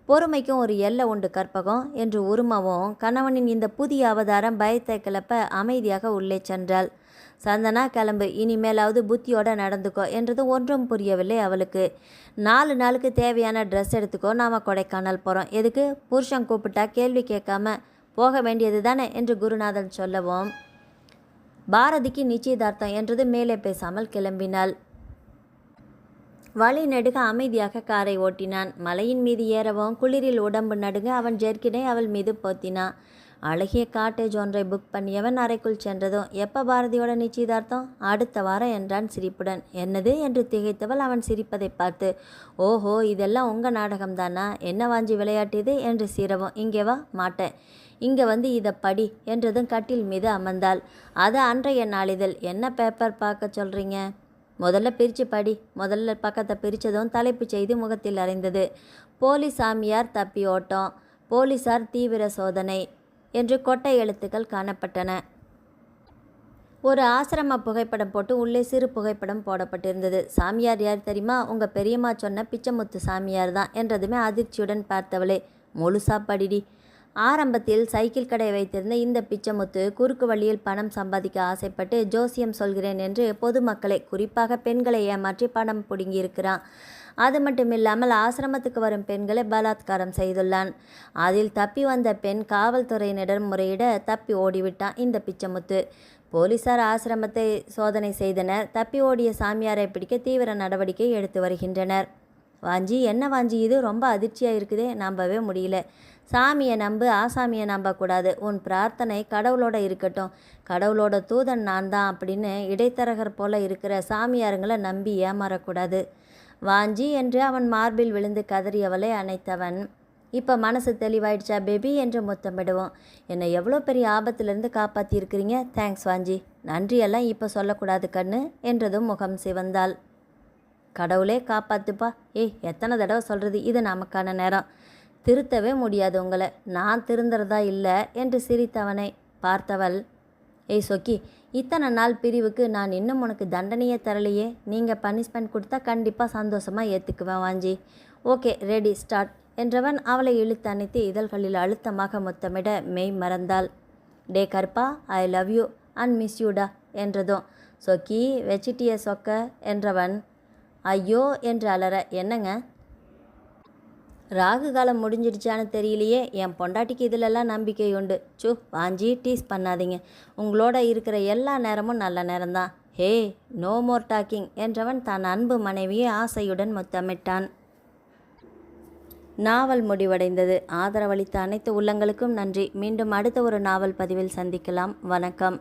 பொறுமைக்கும் ஒரு எல்லை உண்டு கற்பகம் என்று உருமவும் கணவனின் இந்த புதிய அவதாரம் பயத்தை கிளப்ப அமைதியாக உள்ளே சென்றாள். சந்தனா கிளம்பு, இனிமேலாவது புத்தியோட நடந்துக்கோ என்றது ஒன்றும் புரியவில்லை அவளுக்கு. 4 நாளுக்கு தேவையான ட்ரெஸ் எடுத்துக்கோ, நாம் கொடைக்கானல் போகிறோம். எதுக்கு? புருஷன் கூப்பிட்டா கேள்வி கேட்காம போக வேண்டியது தானே என்று குருநாதன் சொல்லவும் பாரதிக்கு நிச்சயதார்த்தம் என்றது மேலே பேசாமல் கிளம்பினாள். வழி நெடுக அமைதியாக காரை ஓட்டினான். மலையின் மீது ஏறவும் குளிரில் உடம்பு நடுங்க அவன் ஜெர்கினை அவள் மீது போத்தினான். அழகிய காட்டேஜ் ஒன்றை புக் பண்ணியவன் அறைக்குள் சென்றதும், எப்போ பாரதியோட நிச்சயதார்த்தம்? அடுத்த வாரம் என்றான் சிரிப்புடன். என்னது என்று திகைத்தவள் அவன் சிரிப்பதை பார்த்து, ஓஹோ இதெல்லாம் உங்கள் நாடகம்தானா? என்ன வாஞ்சி விளையாட்டியது என்று சீரவும், இங்கே வா. மாட்டேன். இங்கே வந்து இதை படி என்றதும் கட்டில் மீது அமர்ந்தாள். அது அன்றைய நாளிதழ். என்ன பேப்பர் பார்க்க சொல்கிறீங்க? முதல்ல பிரித்து படி. முதல்ல பக்கத்தை பிரித்ததும் தலைப்பு செய்தி முகத்தில் அறைந்தது. போலீஸ் சாமியார் தப்பி ஓட்டம், போலீசார் தீவிர சோதனை என்று கொட்டை எழுத்துக்கள் காணப்பட்டன. ஒரு ஆசிரம புகைப்படம் போட்டு உள்ளே சிறு புகைப்படம் போடப்பட்டிருந்தது. சாமியார் யார் தெரியுமா? உங்கள் பெரியம்மா சொன்ன பிச்சைமுத்து சாமியார் தான் என்றதுமே அதிர்ச்சியுடன் பார்த்தவளே, முழுசா படிடி. ஆரம்பத்தில் சைக்கிள் கடை வைத்திருந்த இந்த பிச்சைமுத்து குறுக்கு வழியில் பணம் சம்பாதிக்க ஆசைப்பட்டு ஜோசியம் சொல்கிறேன் என்று பொதுமக்களை, குறிப்பாக பெண்களை ஏமாற்றி பணம் பிடுங்கியிருக்கிறான். அது மட்டுமில்லாமல் ஆசிரமத்துக்கு வரும் பெண்களை பலாத்காரம் செய்துள்ளான். அதில் தப்பி வந்த பெண் காவல்துறையினரிடம் முறையிட தப்பி ஓடிவிட்டான் இந்த பிச்சைமுத்து. போலீசார் ஆசிரமத்தை சோதனை செய்தனர். தப்பி ஓடிய சாமியாரை பிடிக்க தீவிர நடவடிக்கை எடுத்து வருகின்றனர். வாஞ்சி, என்ன வாஞ்சி இது? ரொம்ப அதிர்ச்சியாக இருக்குதே, நம்பவே முடியல. சாமியை நம்பு, ஆசாமியை நம்பக்கூடாது. உன் பிரார்த்தனை கடவுளோட இருக்கட்டும். கடவுளோட தூதன் நான் தான் அப்படின்னு இடைத்தரகர் போல இருக்கிற சாமியாருங்களை நம்பி ஏமாறக்கூடாது வாஞ்சி என்று அவன் மார்பில் விழுந்து கதறியவளை அணைத்தவன், இப்போ மனசு தெளிவாயிடுச்சா பேபி என்று முத்தமிடுவோம். என்னை எவ்வளோ பெரிய ஆபத்திலிருந்து காப்பாற்றியிருக்கிறீங்க. தேங்க்ஸ் வாஞ்சி. நன்றியெல்லாம் இப்போ சொல்லக்கூடாது கண்ணு என்றதும் முகம் சிவந்தாள். கடவுளே காப்பாத்துப்பா. எத்தனை தடவை சொல்கிறது, இது நமக்கான நேரம். திருத்தவே முடியாது உங்களை. நான் திருந்துறதா இல்லை என்று சிரித்தவனை பார்த்தவள், சொக்கி, இத்தனை நாள் பிரிவுக்கு நான் இன்னும் உனக்கு தண்டனையே தரலையே. நீங்கள் பனிஷ்மெண்ட் கொடுத்தா கண்டிப்பாக சந்தோஷமாக ஏற்றுக்குவேன் வாஞ்சி. ஓகே, ரெடி, ஸ்டார்ட் என்றவன் அவளை இழுத்து அணைத்து இதழ்களில் அழுத்தமாக முத்தமிட மெய் மறந்தாள். டே கருப்பா, I love you and miss யூடா என்றதும், சொக்கி வச்சிட்டிய சொக்க என்றவன் ஐயோ என்று அலற, என்னங்க ராகு காலம் முடிஞ்சிடுச்சான்னு தெரியலையே. என் பொண்டாட்டிக்கு இதிலெல்லாம் நம்பிக்கை உண்டு. வாஞ்சி, டீஸ் பண்ணாதீங்க. உங்களோட இருக்கிற எல்லா நேரமும் நல்ல நேரம்தான். ஹே, நோ மோர் டாக்கிங் என்றவன் தன் அன்பு மனைவியை ஆசையுடன் முத்தமிட்டான். நாவல் முடிவடைந்தது. ஆதரவளித்த அனைத்து உள்ளங்களுக்கும் நன்றி. மீண்டும் அடுத்த ஒரு நாவல் பதிவில் சந்திக்கலாம். வணக்கம்.